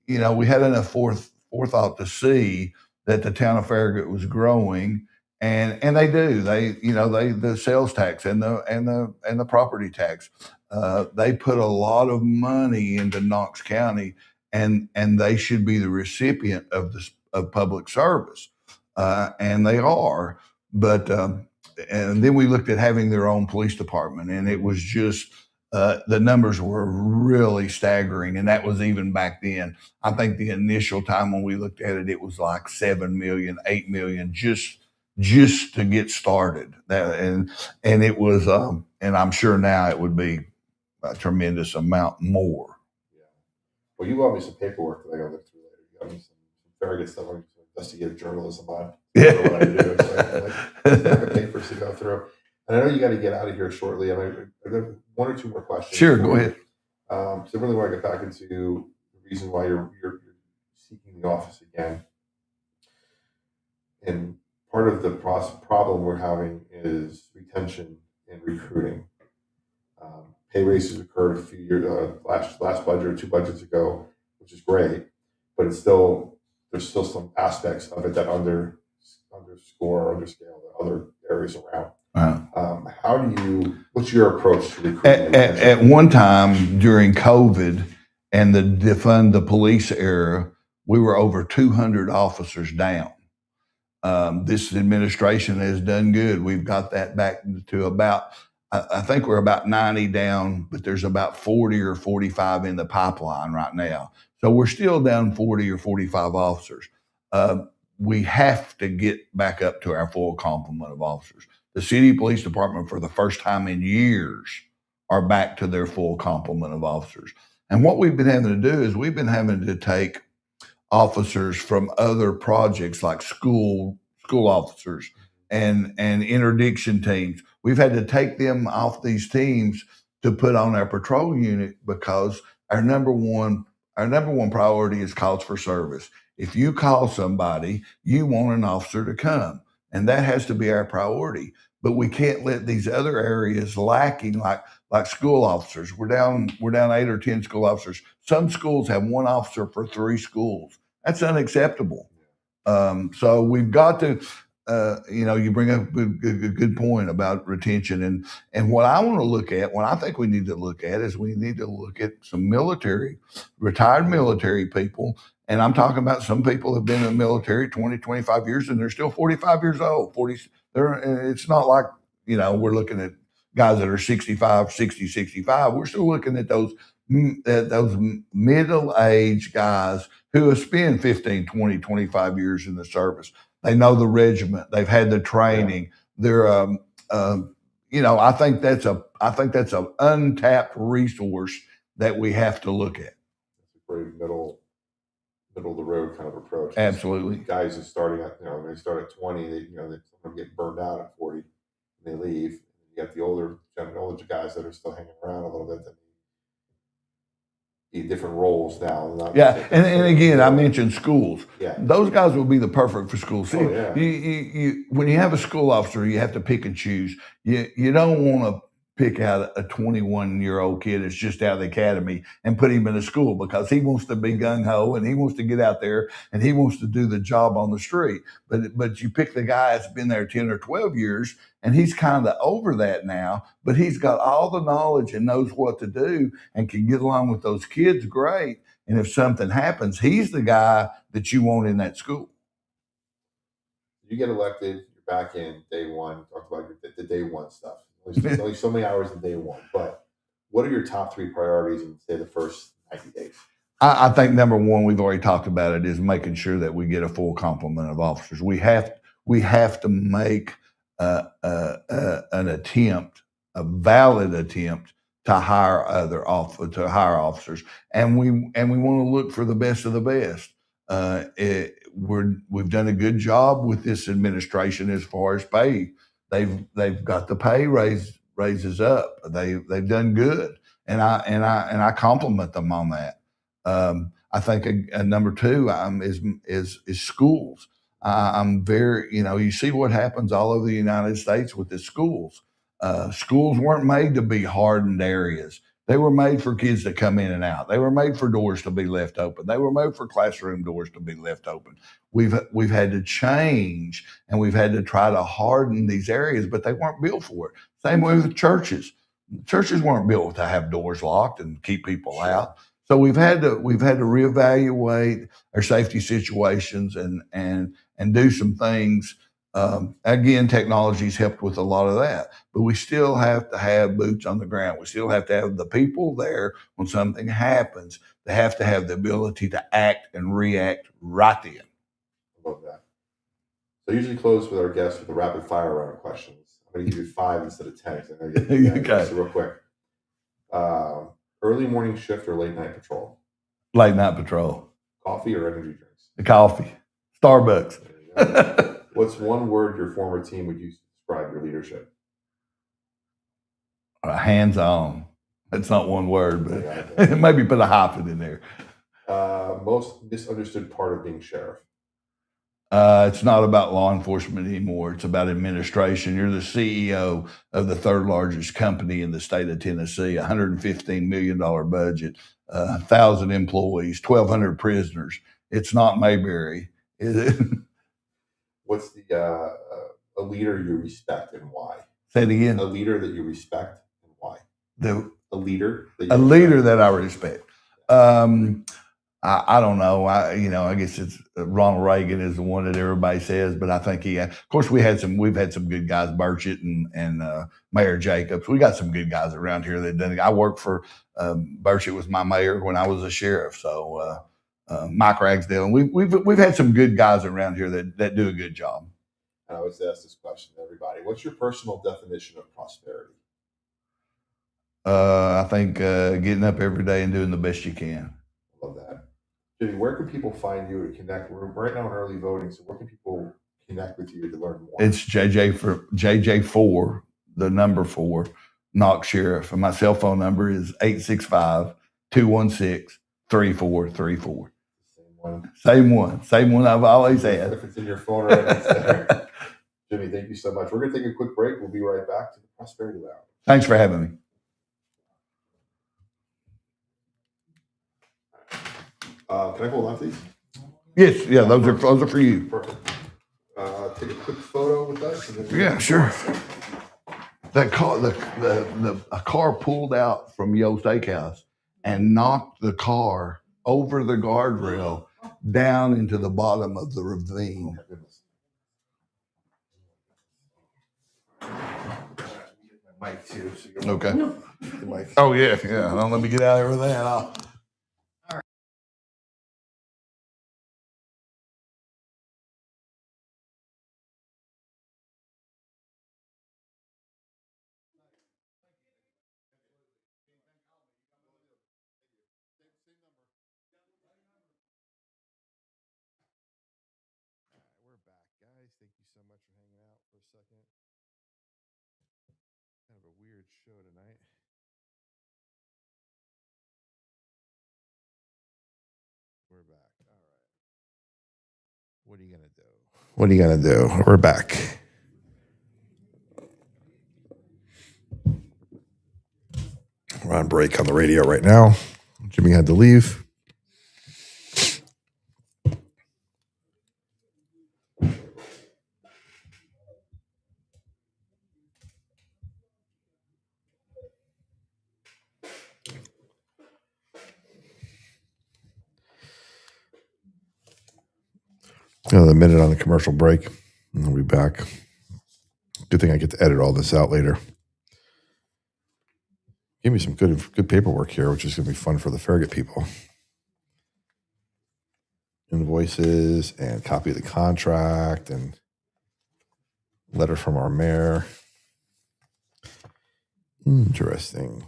you know, we had enough forethought to see that the town of Farragut was growing. And they do. The sales tax and the property tax. They put a lot of money into Knox County, and they should be the recipient of public service, and they are. But and then we looked at having their own police department, and it was just the numbers were really staggering, and that was even back then. I think the initial time when we looked at it, it was like 7 million, 8 million, just to get started. And it was, and I'm sure now it would be a tremendous amount more. Yeah. Well, you got me some paperwork that I got to look through later. You got me some very good stuff on investigative journalism on. Yeah. What I do. Like papers to go through. And I know you got to get out of here shortly. I mean, are there 1 or 2 more questions? Sure, go ahead. So I really want to get back into the reason why you're seeking the office again. And part of the problem we're having is retention and recruiting. Pay raises occurred a few years last budget or 2 budgets ago, which is great, but there's still some aspects of it that underscore or underscale the other areas around. What's your approach to recruiting? At one time during COVID and the defund the police era, we were over 200 officers down. This administration has done good. We've got that back to about, I think we're about 90 down, but there's about 40 or 45 in the pipeline right now. So we're still down 40 or 45 officers. We have to get back up to our full complement of officers. The city police department, for the first time in years, are back to their full complement of officers. And what we've been having to do is we've been having to take officers from other projects like school officers and interdiction teams. We've had to take them off these teams to put on our patrol unit because our number one priority is calls for service. If you call somebody, you want an officer to come, and that has to be our priority. But we can't let these other areas lacking, like school officers. We're down 8 or 10 school officers. Some schools have 1 officer for 3 schools. That's unacceptable. So we've got to. you bring up a good point about retention, and what I want to look at, what I think we need to look at is we need to look at some retired military people, and I'm talking about some people have been in the military 20, 25 years, and they're still 45 years old. It's not like we're looking at guys that are 65, 60, 65. We're still looking at those middle-aged guys who have spent 15, 20, 25 years in the service. They know the regiment. They've had the training. They're, I think that's an untapped resource that we have to look at. It's a great middle of the road kind of approach. Absolutely. Guys who starting at when they start at 20, they some get burned out at 40, and they leave. You got the older guys that are still hanging around a little bit that need different roles now. And again, I mentioned schools. Yeah, those guys will be the perfect for schools. See, you when you have a school officer, you have to pick and choose. You don't want to pick out a 21-year-old kid that's just out of the academy and put him in a school because he wants to be gung-ho and he wants to get out there and he wants to do the job on the street. But you pick the guy that's been there 10 or 12 years and he's kind of over that now, but he's got all the knowledge and knows what to do and can get along with those kids great. And if something happens, he's the guy that you want in that school. You get elected, you're back in day one. Talk about the day one stuff. There's only so many hours in day one, but what are your top 3 priorities in, say, the first 90 days? I think number one, we've already talked about it, is making sure that we get a full complement of officers. We have to make an attempt, a valid attempt, to hire officers, and we want to look for the best of the best. We've done a good job with this administration as far as pay. They've got the pay raises up. They've done good, and I compliment them on that. I think number 2 is schools. I'm very, you see what happens all over the United States with the schools. Schools weren't made to be hardened areas. They were made for kids to come in and out. They were made for doors to be left open. They were made for classroom doors to be left open. We've had to change and we've had to try to harden these areas, but they weren't built for it. Same way with churches. Churches weren't built to have doors locked and keep people out. So we've had to reevaluate our safety situations and do some things. Again, technology's helped with a lot of that, but we still have to have boots on the ground. We still have to have the people there when something happens. They have to have the ability to act and react right then. I love that. So I usually close with our guests with a rapid fire round of questions. I'm going to give you 5 instead of 10. Okay. So real quick. Early morning shift or late night patrol? Late night patrol. Coffee or energy drinks? The coffee. Starbucks. What's one word your former team would use to describe your leadership? Hands-on. That's not one word, but maybe put a hyphen in there. Most misunderstood part of being sheriff? It's not about law enforcement anymore. It's about administration. You're the CEO of the 3rd largest company in the state of Tennessee, $115 million budget, 1,000 employees, 1,200 prisoners. It's not Mayberry, is it? What's a leader you respect and why? Say it again. A leader that you respect and why? A leader that I respect. I don't know. I guess it's Ronald Reagan is the one that everybody says, but I think of course, we've had some good guys, Burchett and Mayor Jacobs. We got some good guys around here that done it. I worked for Burchett was my mayor when I was a sheriff. So Mike Ragsdale, and we've had some good guys around here that do a good job. I always ask this question to everybody: what's your personal definition of prosperity? I think getting up every day and doing the best you can. Love that. Jimmy, where can people find you to connect? We're right now in early voting, so where can people connect with you to learn more? It's JJ4, the number 4, Knox Sheriff. And my cell phone number is 865-216-3434. Same one I've always had. If it's in your phone already, it's there. Jimmy, thank you so much. We're going to take a quick break. We'll be right back to the Prosperity Lounge. Thanks for having me. Can I hold on to these? Yes, yeah, those are for you. Perfect. Take a quick photo. Yeah, sure. That car, a car pulled out from Yo Steakhouse and knocked the car over the guardrail down into the bottom of the ravine. Mic too. Okay. The mic. Oh yeah. Now let me get out of here with that. We're back, guys. Thank you so much for hanging out for a second. Kind of a weird show tonight. We're back. All right. What are you gonna do? What are you gonna do? We're back. We're on break on the radio right now. Jimmy had to leave. Another minute on the commercial break, and we'll be back. Good thing I get to edit all this out later. Give me some good paperwork here, which is going to be fun for the Farragut people. Invoices and copy of the contract and letter from our mayor. Interesting.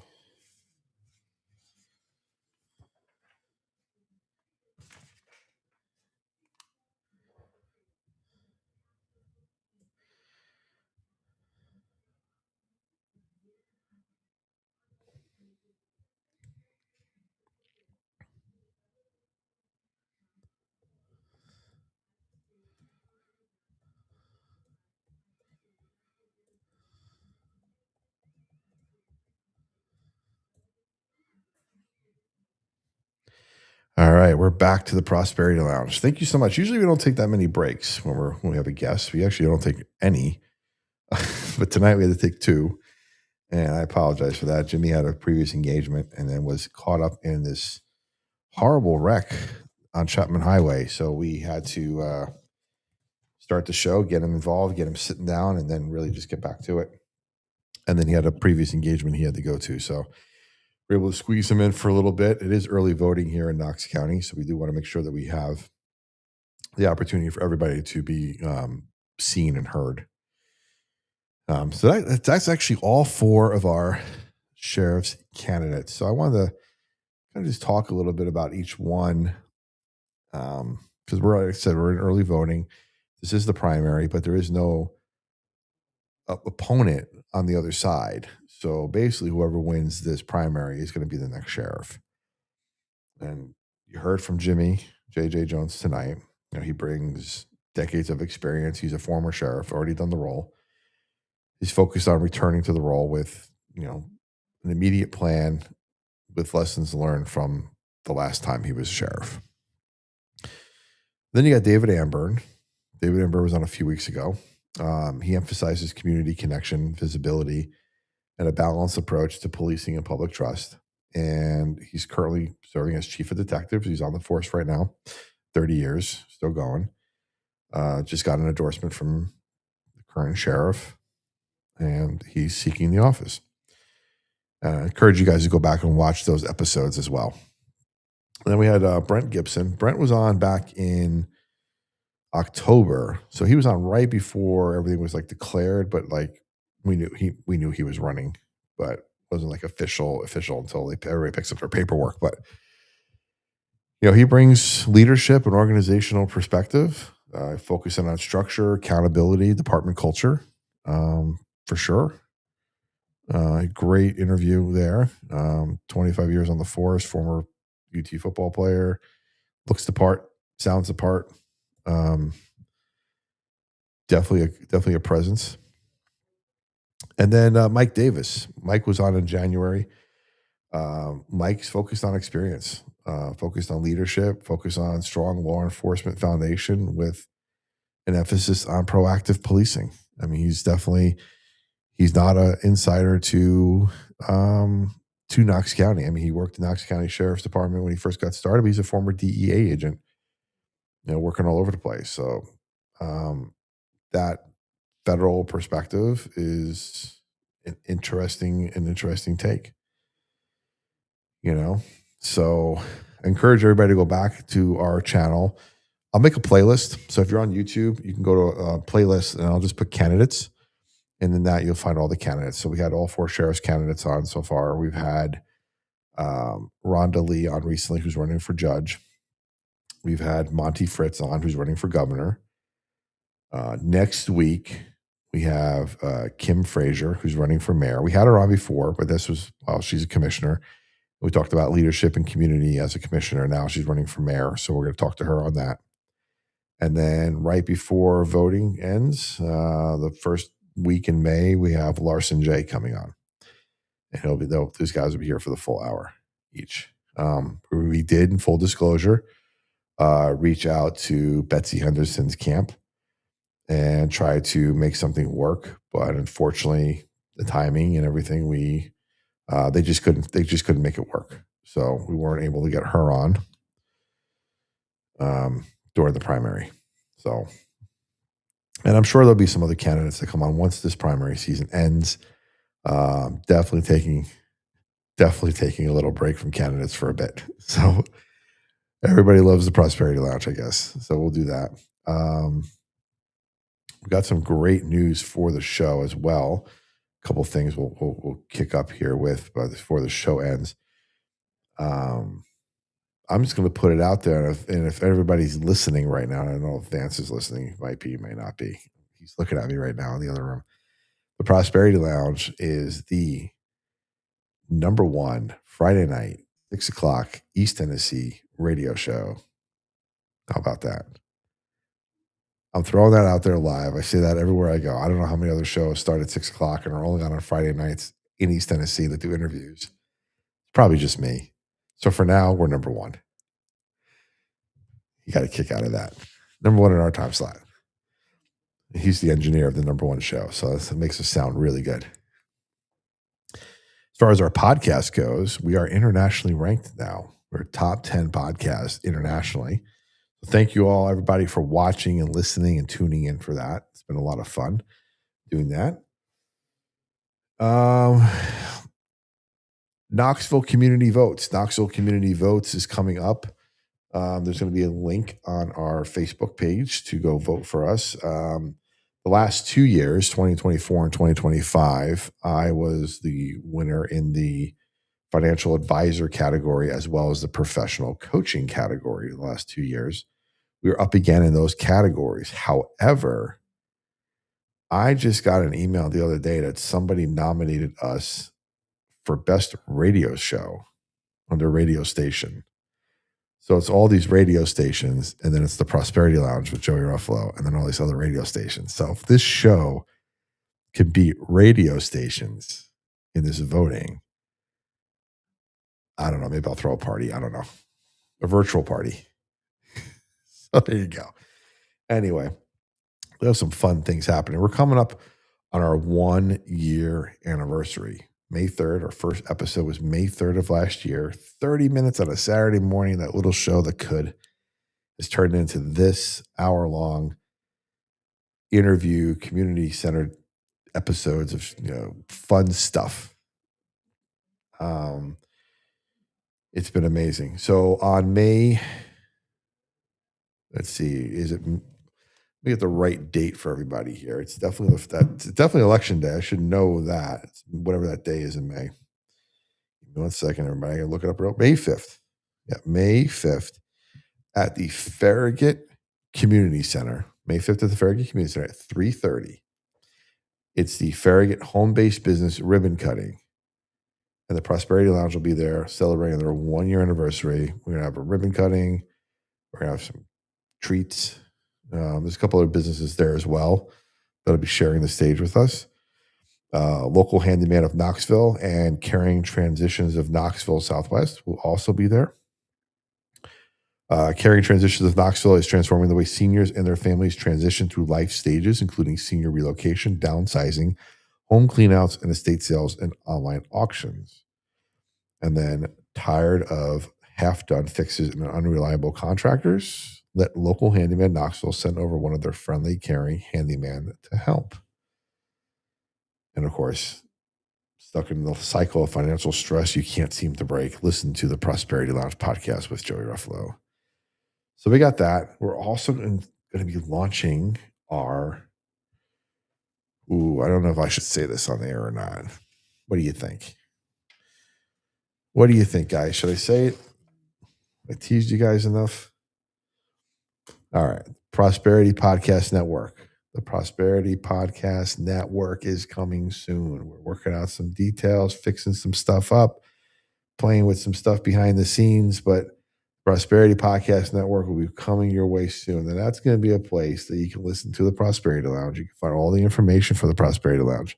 All right, we're back to the Prosperity Lounge. Thank you so much. Usually we don't take that many breaks when we have a guest. We actually don't take any, but tonight we had to take two, and I apologize for that. Jimmy had a previous engagement and then was caught up in this horrible wreck on Chapman Highway, so we had to start the show, get him involved, get him sitting down, and then really just get back to it. And then he had a previous engagement he had to go to, so we're able to squeeze him in for a little bit. It is early voting here in Knox County, so we do want to make sure that we have the opportunity for everybody to be seen and heard. So that's actually all four of our sheriff's candidates. So I wanted to kind of just talk a little bit about each one, because like I said, we're in early voting. This is the primary, but there is no opponent on the other side. So basically, whoever wins this primary is going to be the next sheriff. And you heard from Jimmy J.J. Jones tonight. You know, he brings decades of experience. He's a former sheriff, already done the role. He's focused on returning to the role with, an immediate plan with lessons learned from the last time he was sheriff. Then you got David Amburn. David Amburn was on a few weeks ago. He emphasizes community connection, visibility, and a balanced approach to policing and public trust. And he's currently serving as chief of detectives. He's on the force right now, 30 years, still going. Just got an endorsement from the current sheriff, and he's seeking the office. I encourage you guys to go back and watch those episodes as well. And then we had Brent Gibson. Brent was on back in October, so he was on right before everything was declared, but we knew he was running, but wasn't official until everybody picks up their paperwork. But he brings leadership and organizational perspective, focusing on structure, accountability, department culture, for sure. Great interview there. 25 years on the force, former UT football player, looks the part, sounds the part. Definitely a presence. And then Mike Davis. Mike was on in January. Mike's focused on experience, focused on leadership, focused on strong law enforcement foundation with an emphasis on proactive policing. I mean, he's not an insider to Knox County. I mean, he worked in Knox County Sheriff's Department when he first got started, but he's a former DEA agent, working all over the place. So that federal perspective is an interesting take, So I encourage everybody to go back to our channel. I'll make a playlist. So if you're on YouTube, you can go to a playlist and I'll just put candidates. And in that, you'll find all the candidates. So we had all 4 sheriff's candidates on so far. We've had Rhonda Lee on recently, who's running for judge. We've had Monty Fritz on, who's running for governor. Next week, we have Kim Frazier, who's running for mayor. We had her on before, but she's a commissioner. We talked about leadership and community as a commissioner. Now she's running for mayor. So we're going to talk to her on that. And then right before voting ends, the first week in May, we have Larson J coming on. And those guys will be here for the full hour each. We did, in full disclosure, reach out to Betsy Henderson's camp and try to make something work. But unfortunately, the timing and everything, they just couldn't make it work. So we weren't able to get her on during the primary. So, and I'm sure there'll be some other candidates that come on once this primary season ends. Definitely taking a little break from candidates for a bit. So everybody loves the Prosperity Lounge, I guess. So we'll do that. We got some great news for the show as well. A couple things we'll kick up here with before the show ends. I'm just going to put it out there, and if everybody's listening right now, I don't know if Vance is listening. He might be, he may not be. He's looking at me right now in the other room. The Prosperity Lounge is the #1 Friday night, 6 o'clock East Tennessee radio show. How about that? I'm throwing that out there live. I say that everywhere I go. I don't know how many other shows start at 6 o'clock and are only on Friday nights in East Tennessee that do interviews. Probably just me. So for now, we're #1. You got a kick out of that. #1 in our time slot. He's the engineer of the #1 show. So that makes us sound really good. As far as our podcast goes, we are internationally ranked now. We're a top 10 podcast internationally. So thank you all, everybody, for watching and listening and tuning in for that. It's been a lot of fun doing that. Knoxville Community Votes. Knoxville Community Votes is coming up. There's going to be a link on our Facebook page to go vote for us. The last 2 years, 2024 and 2025, I was the winner in the financial advisor category as well as the professional coaching category the last 2 years. We were up again in those categories. However, I just got an email the other day that somebody nominated us for best radio show on their radio station. So it's all these radio stations, and then it's the Prosperity Lounge with Joey Ruffalo, and then all these other radio stations. So if this show can beat radio stations in this voting, I don't know. Maybe I'll throw a party. I don't know. A virtual party. So there you go. Anyway, there's some fun things happening. We're coming up on our 1-year anniversary. May 3rd, our first episode was May 3rd of last year. 30 minutes on a Saturday morning, that little show that could has turned into this hour-long interview, community-centered episodes of fun stuff. It's been amazing. So on May, let's see, let me get the right date for everybody here. It's definitely election day. I should know that. It's whatever that day is in May. Give me 1 second, everybody. I gotta look it up. May 5th. Yeah, May 5th at the Farragut Community Center. May 5th at the Farragut Community Center at 3:30. It's the Farragut Home-Based Business Ribbon Cutting. And the Prosperity Lounge will be there celebrating their 1-year anniversary. We're going to have a ribbon cutting. We're going to have some treats. There's a couple other businesses there as well that'll be sharing the stage with us. Local Handyman of Knoxville and Caring Transitions of Knoxville Southwest will also be there. Caring Transitions of Knoxville is transforming the way seniors and their families transition through life stages, including senior relocation, downsizing, home cleanouts, and estate sales and online auctions. And then tired of half-done fixes and unreliable contractors? Let local handyman Knoxville send over one of their friendly, caring handyman to help. And of course, stuck in the cycle of financial stress you can't seem to break, listen to the Prosperity Lounge podcast with Joey Ruffalo. So we got that. We're also going to be launching our, I don't know if I should say this on the air or not. What do you think? What do you think, guys? Should I say it? I teased you guys enough? All right. Prosperity Podcast Network. The Prosperity Podcast Network is coming soon. We're working out some details, fixing some stuff up, playing with some stuff behind the scenes, but Prosperity Podcast Network will be coming your way soon. And that's going to be a place that you can listen to the Prosperity Lounge. You can find all the information for the Prosperity Lounge,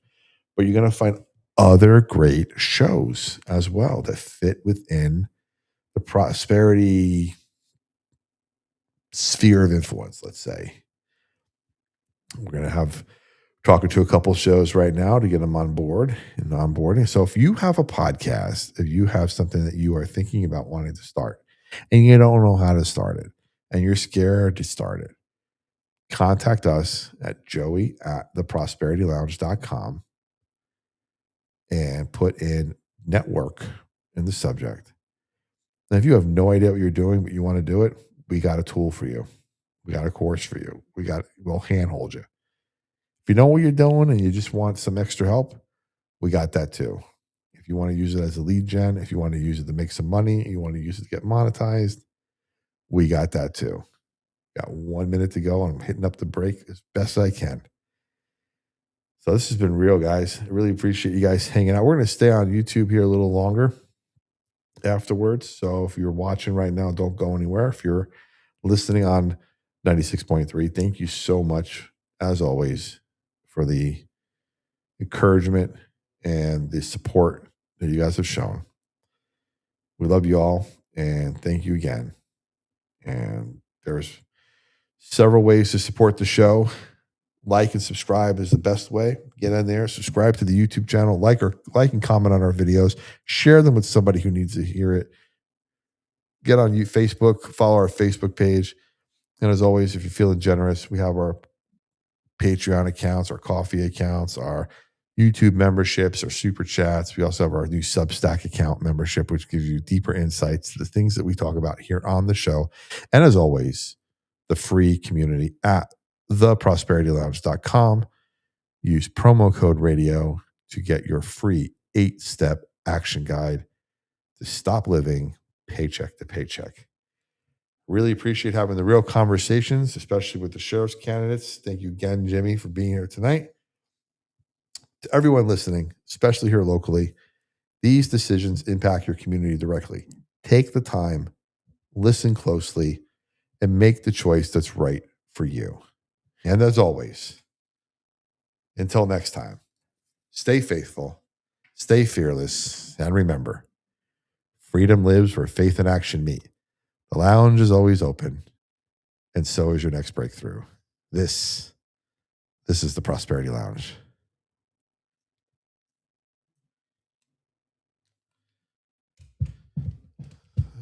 but you're going to find other great shows as well that fit within the prosperity sphere of influence, let's say. We're going to have talking to a couple shows right now to get them on board and onboarding. So if you have a podcast, if you have something that you are thinking about wanting to start and you don't know how to start it and you're scared to start it, contact us at joey@theprosperitylounge.com and put in network in the subject. And if you have no idea what you're doing, but you want to do it, we got a tool for you. We got a course for you. We'll handhold you. If you know what you're doing and you just want some extra help, we got that too. If you want to use it as a lead gen, if you want to use it to make some money, you want to use it to get monetized, we got that too. Got 1 minute to go and I'm hitting up the break as best I can. So this has been real, guys. I really appreciate you guys hanging out. We're going to stay on YouTube here a little longer afterwards. So if you're watching right now, don't go anywhere. If you're listening on 96.3, thank you so much, as always, for the encouragement and the support that you guys have shown. We love you all and thank you again. And there's several ways to support the show. Like and subscribe is the best way. Get in there, subscribe to the YouTube channel, like and comment on our videos, share them with somebody who needs to hear it. Get on Facebook, follow our Facebook page. And as always, if you're feeling generous, we have our Patreon accounts, our coffee accounts, our YouTube memberships, our super chats. We also have our new Substack account membership, which gives you deeper insights to the things that we talk about here on the show. And as always, the free community at theprosperitylounge.com. Use promo code radio to get your free 8-step action guide to stop living paycheck to paycheck. Really appreciate having the real conversations, especially with the sheriff's candidates. Thank you again, Jimmy, for being here tonight. To everyone listening, especially here locally, these decisions impact your community directly. Take the time, listen closely, and make the choice that's right for you. And as always, until next time, stay faithful, stay fearless, and remember, freedom lives where faith and action meet. The lounge is always open, and so is your next breakthrough. This is the Prosperity Lounge.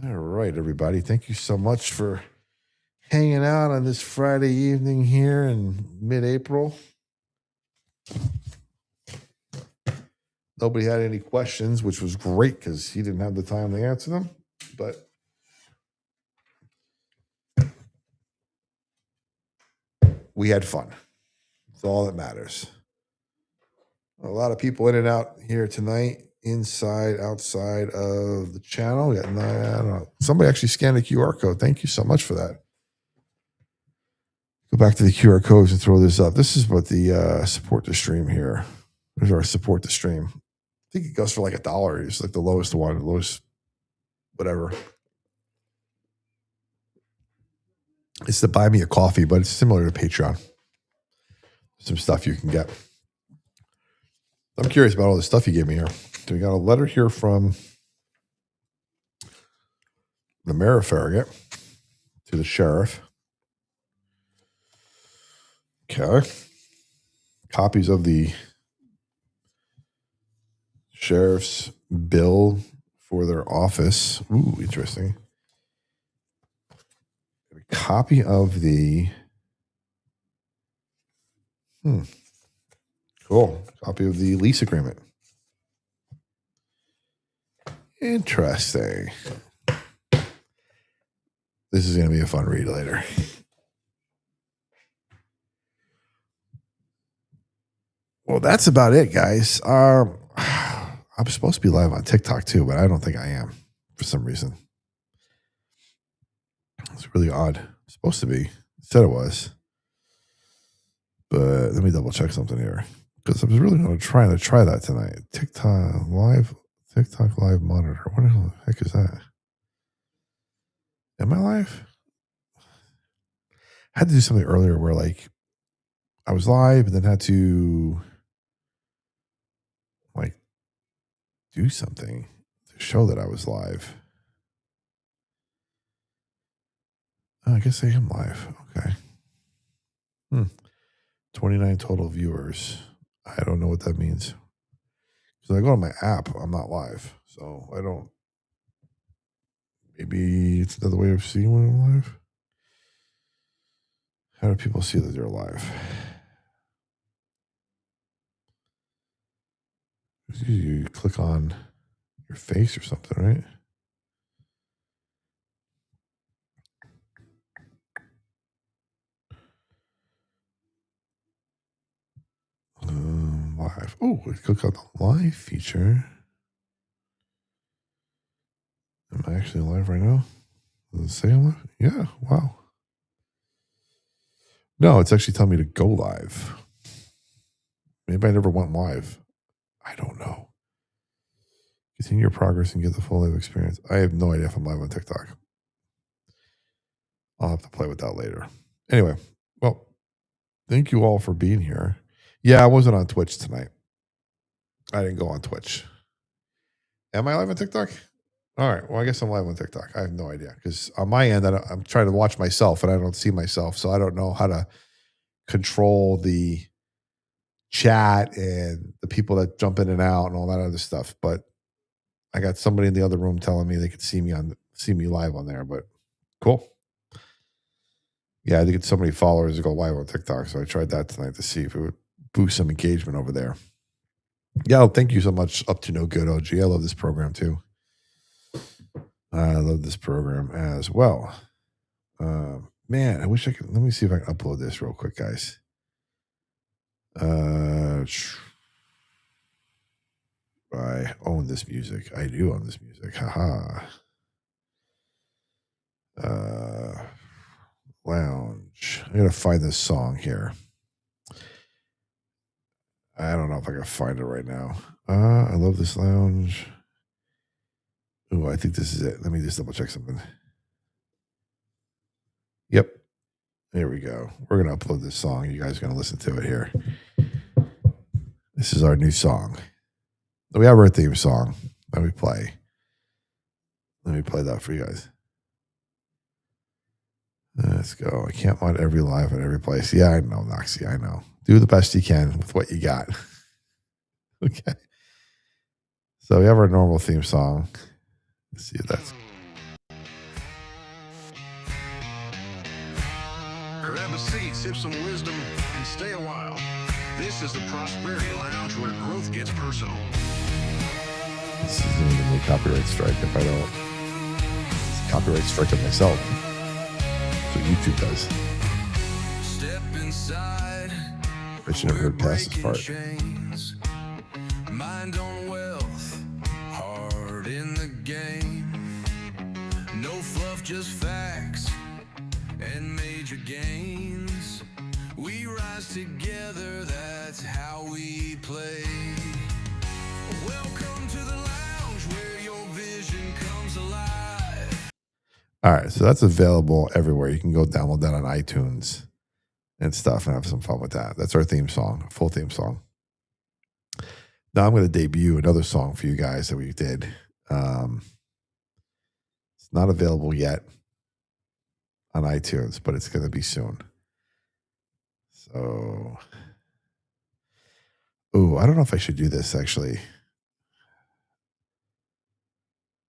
All right, everybody. Thank you so much for hanging out on this Friday evening here in mid-April. Nobody had any questions, which was great because he didn't have the time to answer them. But we had fun. That's all that matters. A lot of people in and out here tonight, inside, outside of the channel. I don't know. Somebody actually scanned a QR code. Thank you so much for that. Go back to the QR codes and throw this up. This is what the support the stream here. There's our support the stream. I think it goes for like $1. It's like the lowest one, the lowest whatever. It's the buy me a coffee, but it's similar to Patreon. Some stuff you can get. I'm curious about all the stuff you gave me here. So we got a letter here from the mayor of Farragut. to the sheriff. Okay. Copies of the sheriff's bill for their office. Ooh, interesting. A copy of the cool. Copy of the lease agreement. Interesting. This is going to be a fun read later. Well, that's about it, guys. I'm supposed to be live on TikTok too, but I don't think I am for some reason. It's really odd. It's supposed to be. It said it was. But let me double check something here. Because I was really going to try that tonight. TikTok live monitor. What the heck is that? Am I live? I had to do something earlier where like I was live and then had to like do something to show that I was live. Oh, I guess I am live. Okay. 29 total viewers. I don't know what that means. Because I go to my app, I'm not live. So I don't. Maybe it's another way of seeing when I'm live. How do people see that they're live? You click on your face or something, right? Live. Oh, click on the live feature. Am I actually live right now? Does it say I'm live? Yeah. Wow. No, it's actually telling me to go live. Maybe I never went live. I don't know. Continue your progress and get the full live experience. I have no idea if I'm live on TikTok. I'll have to play with that later. Anyway, well, thank you all for being here. Yeah, I wasn't on Twitch tonight. I didn't go on Twitch. Am I live on TikTok? All right. Well, I guess I'm live on TikTok. I have no idea because on my end, I'm trying to watch myself and I don't see myself. So I don't know how to control the chat and the people that jump in and out and all that other stuff. But I got somebody in the other room telling me they could see me live on there. But cool. Yeah, I had to get so many followers to go live on TikTok. So I tried that tonight to see if it would boost some engagement over there. Yeah, thank you so much, Up to No Good OG. I love this program too. I love this program as well. Man, I wish I could. Let me see if I can upload this real quick, guys. I own this music. I do own this music. Haha. Lounge. I gotta find this song here. I don't know if I can find it right now. I love this lounge. Oh, I think this is it. Let me just double check something. Yep. There we go. We're going to upload this song. You guys are going to listen to it here. This is our new song. We have our theme song that we play. Let me play that for you guys. Let's go. I can't want every live at every place. Yeah, I know, Noxy. I know. Do the best you can with what you got. Okay. So we have our normal theme song. Let's see if that's. Grab a seat, sip some wisdom, and stay a while. This is the Prosperity Lounge where growth gets personal. This is going to give me a copyright strike if I don't copyright strike it myself. That's what YouTube does. Step inside. I should never heard past this part. Chains, mind on wealth, heart in the game. No fluff, just facts and major gains. We rise together, that's how we play. Welcome to the lounge where your vision comes alive. All right, so that's available everywhere. You can go download that on iTunes and stuff and have some fun with that. That's our theme song, full theme song. Now I'm going to debut another song for you guys that we did. It's not available yet on iTunes, but it's going to be soon. So, I don't know if I should do this actually.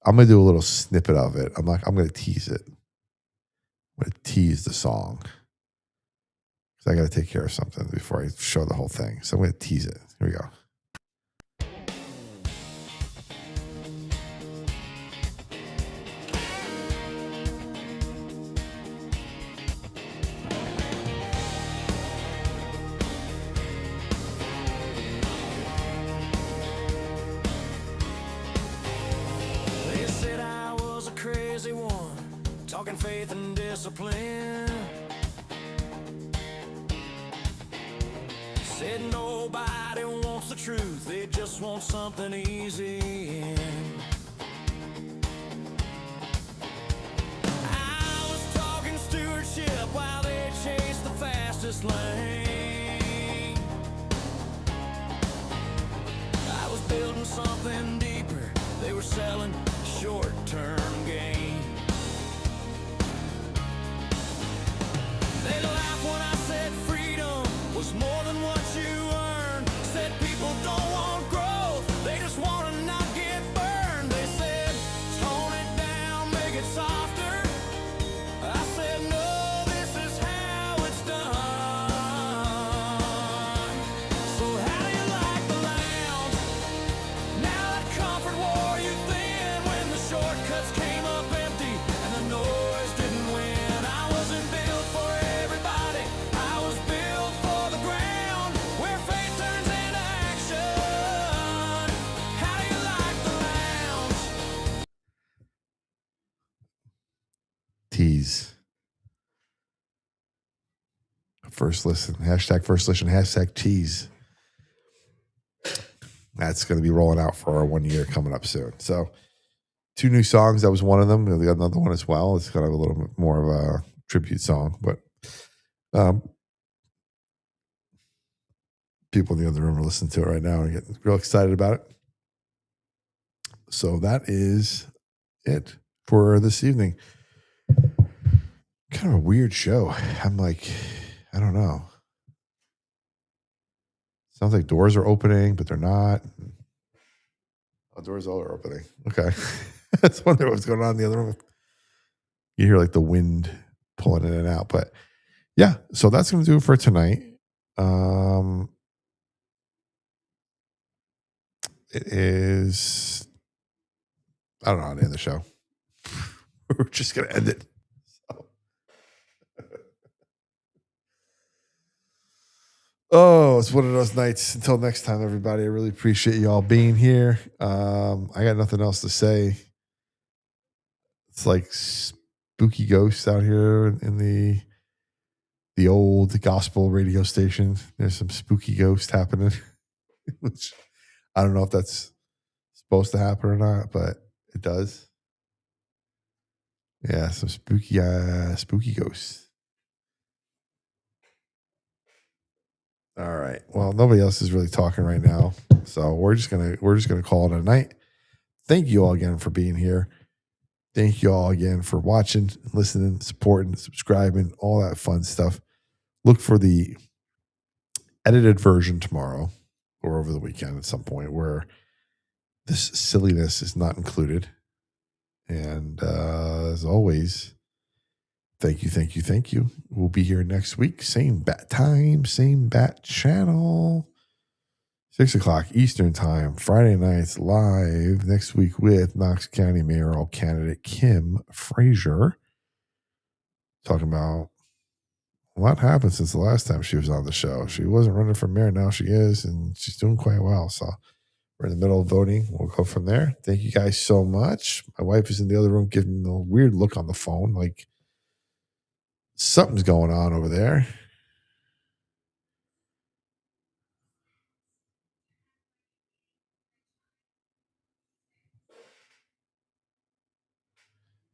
I'm going to do a little snippet of it. I'm going to tease it. I'm going to tease the song. Because I got to take care of something before I show the whole thing. So I'm going to tease it. Here we go. They said I was a crazy one, talking faith and discipline. Said nobody wants the truth, they just want something easy. I was talking stewardship while they chased the fastest lane. I was building something deeper, they were selling short-term gain. They laughed when I said freedom was more than what you earn. Said people don't want growth, they just want to not get burned. They said tone it down, make it softer. I said no, this is how it's done. So how do you like the lounge? Now that comfort wore you thin, when the shortcuts came up empty and the noise didn't win. I wasn't built for everybody, I was built for the ground, where faith turns into action. How do you like the lounge? Tease. First listen. Hashtag first listen. Hashtag tease. That's going to be rolling out for our 1 year coming up soon. So 2 new songs. That was one of them. We got another one as well. It's kind of a little bit more of a tribute song, but people in the other room are listening to it right now and getting real excited about it. So that is it for this evening. Kind of a weird show. I'm like, I don't know. Sounds like doors are opening, but they're not. Oh, doors all are opening. Okay. I was wondering what's going on in the other room. You hear like the wind pulling in and out. But yeah, so that's going to do it for tonight. It is, I don't know how to end the show. We're just going to end it. Oh, it's one of those nights. Until next time, everybody. I really appreciate you all being here. I got nothing else to say. It's like spooky ghosts out here in the old gospel radio station. There's some spooky ghosts happening, which I don't know if that's supposed to happen or not, but it does. Yeah, some spooky ghosts. All right. Well, nobody else is really talking right now, so we're just gonna call it a night. Thank you all again for being here. Thank you all again for watching, listening, supporting, subscribing, all that fun stuff. Look for the edited version tomorrow or over the weekend at some point where this silliness is not included. And as always, thank you. We'll be here next week. Same bat time, same bat channel. 6:00 Eastern time, Friday nights live next week with Knox County mayoral candidate Kim Frazier. Talking about a lot happened since the last time she was on the show. She wasn't running for mayor. Now she is, and she's doing quite well. So we're in the middle of voting. We'll go from there. Thank you guys so much. My wife is in the other room giving me a weird look on the phone, like something's going on over there.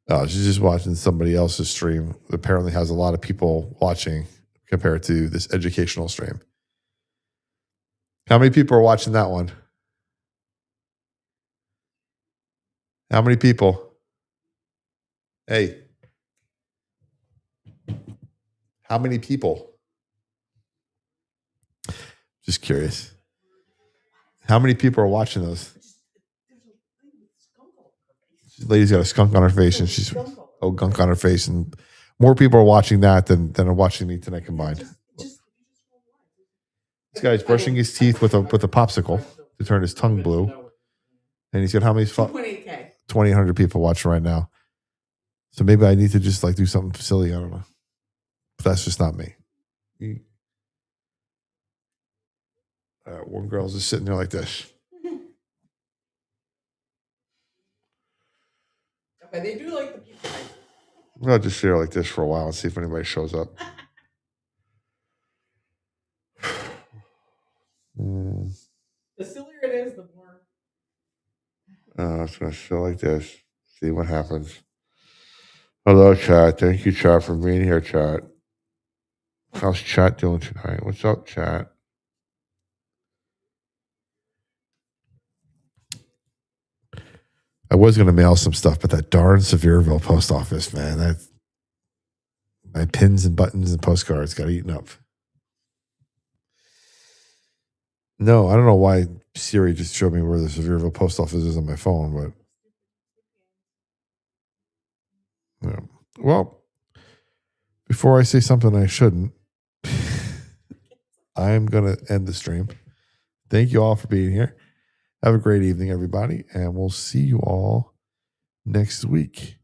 Oh, she's just watching somebody else's stream. Apparently has a lot of people watching compared to this educational stream. How many people are watching that one? How many people? Hey. How many people? Just curious. How many people are watching those? This lady's got a skunk on her face, and she's gunk on her face, and more people are watching that than are watching me tonight combined. This guy's brushing his teeth with a popsicle to turn his tongue blue, and he's got how many? 2,800 people watching right now. So maybe I need to just like do something silly. I don't know. But that's just not me. One girl's just sitting there like this. Okay, they do like the people. I'll just sit here like this for a while and see if anybody shows up. The sillier it is, the more. I'm just gonna sit like this. See what happens. Hello, chat. Thank you, chat, for being here, chat. How's chat doing tonight? What's up, chat? I was gonna mail some stuff, but that darn Sevierville post office, man, that my pins and buttons and postcards got eaten up. No, I don't know why Siri just showed me where the Sevierville post office is on my phone, but yeah. Well, before I say something I shouldn't, I'm gonna end the stream. Thank you all for being here. Have a great evening, everybody, and we'll see you all next week.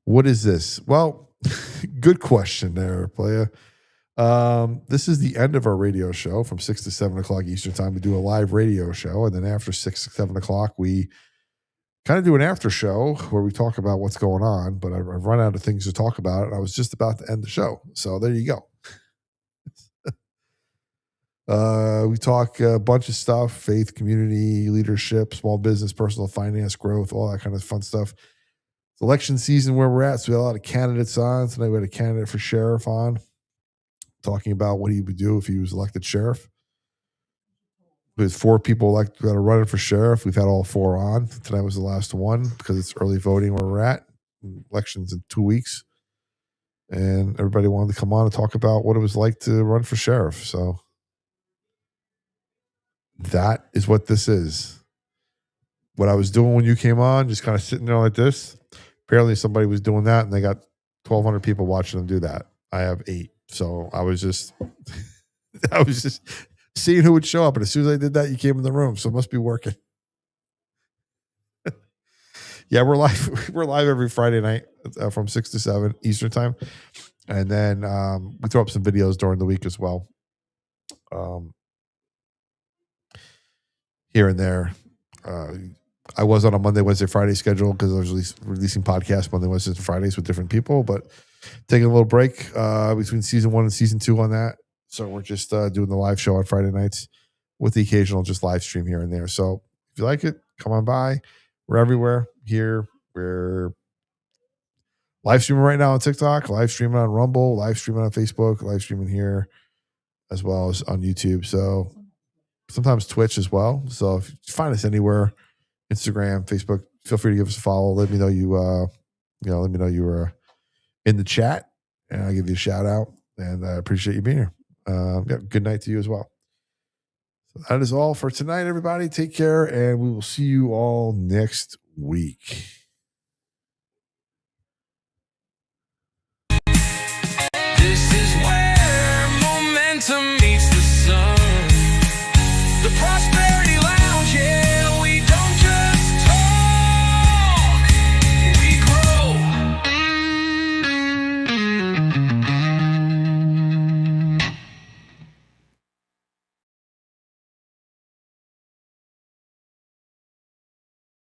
What is this? Well, good question there, playa. This is the end of our radio show from 6 to 7 o'clock Eastern time. We do a live radio show, and then after 6, 7 o'clock, we kind of do an after show where we talk about what's going on, but I've run out of things to talk about, and I was just about to end the show. So there you go. We talk a bunch of stuff: faith, community, leadership, small business, personal finance, growth, all that kind of fun stuff. It's election season where we're at, so we had a lot of candidates on. Tonight we had a candidate for sheriff on, talking about what he would do if he was elected sheriff. With 4 people that are running for sheriff, we've had all 4 on. Tonight was the last one because it's early voting where we're at. Elections in 2 weeks. And everybody wanted to come on and talk about what it was like to run for sheriff. So that is what this is. What I was doing when you came on, just kind of sitting there like this. Apparently somebody was doing that and they got 1,200 people watching them do that. I have 8. So I was just seeing who would show up. And as soon as I did that, you came in the room. So it must be working. Yeah, we're live. We're live every Friday night from 6 to 7 Eastern time. And then we throw up some videos during the week as well. Here and there. I was on a Monday, Wednesday, Friday schedule because I was releasing podcasts Monday, Wednesdays, and Fridays with different people, but taking a little break between season 1 and season 2 on that. So we're just doing the live show on Friday nights with the occasional just live stream here and there. So if you like it, come on by. We're everywhere here. We're live streaming right now on TikTok, live streaming on Rumble, live streaming on Facebook, live streaming here as well as on YouTube. So sometimes Twitch as well. So if you find us anywhere, Instagram, Facebook, feel free to give us a follow. Let me know let me know you were in the chat, and I'll give you a shout out. And I appreciate you being here. Good night to you as well. So that is all for tonight, everybody. Take care, and we will see you all next week. This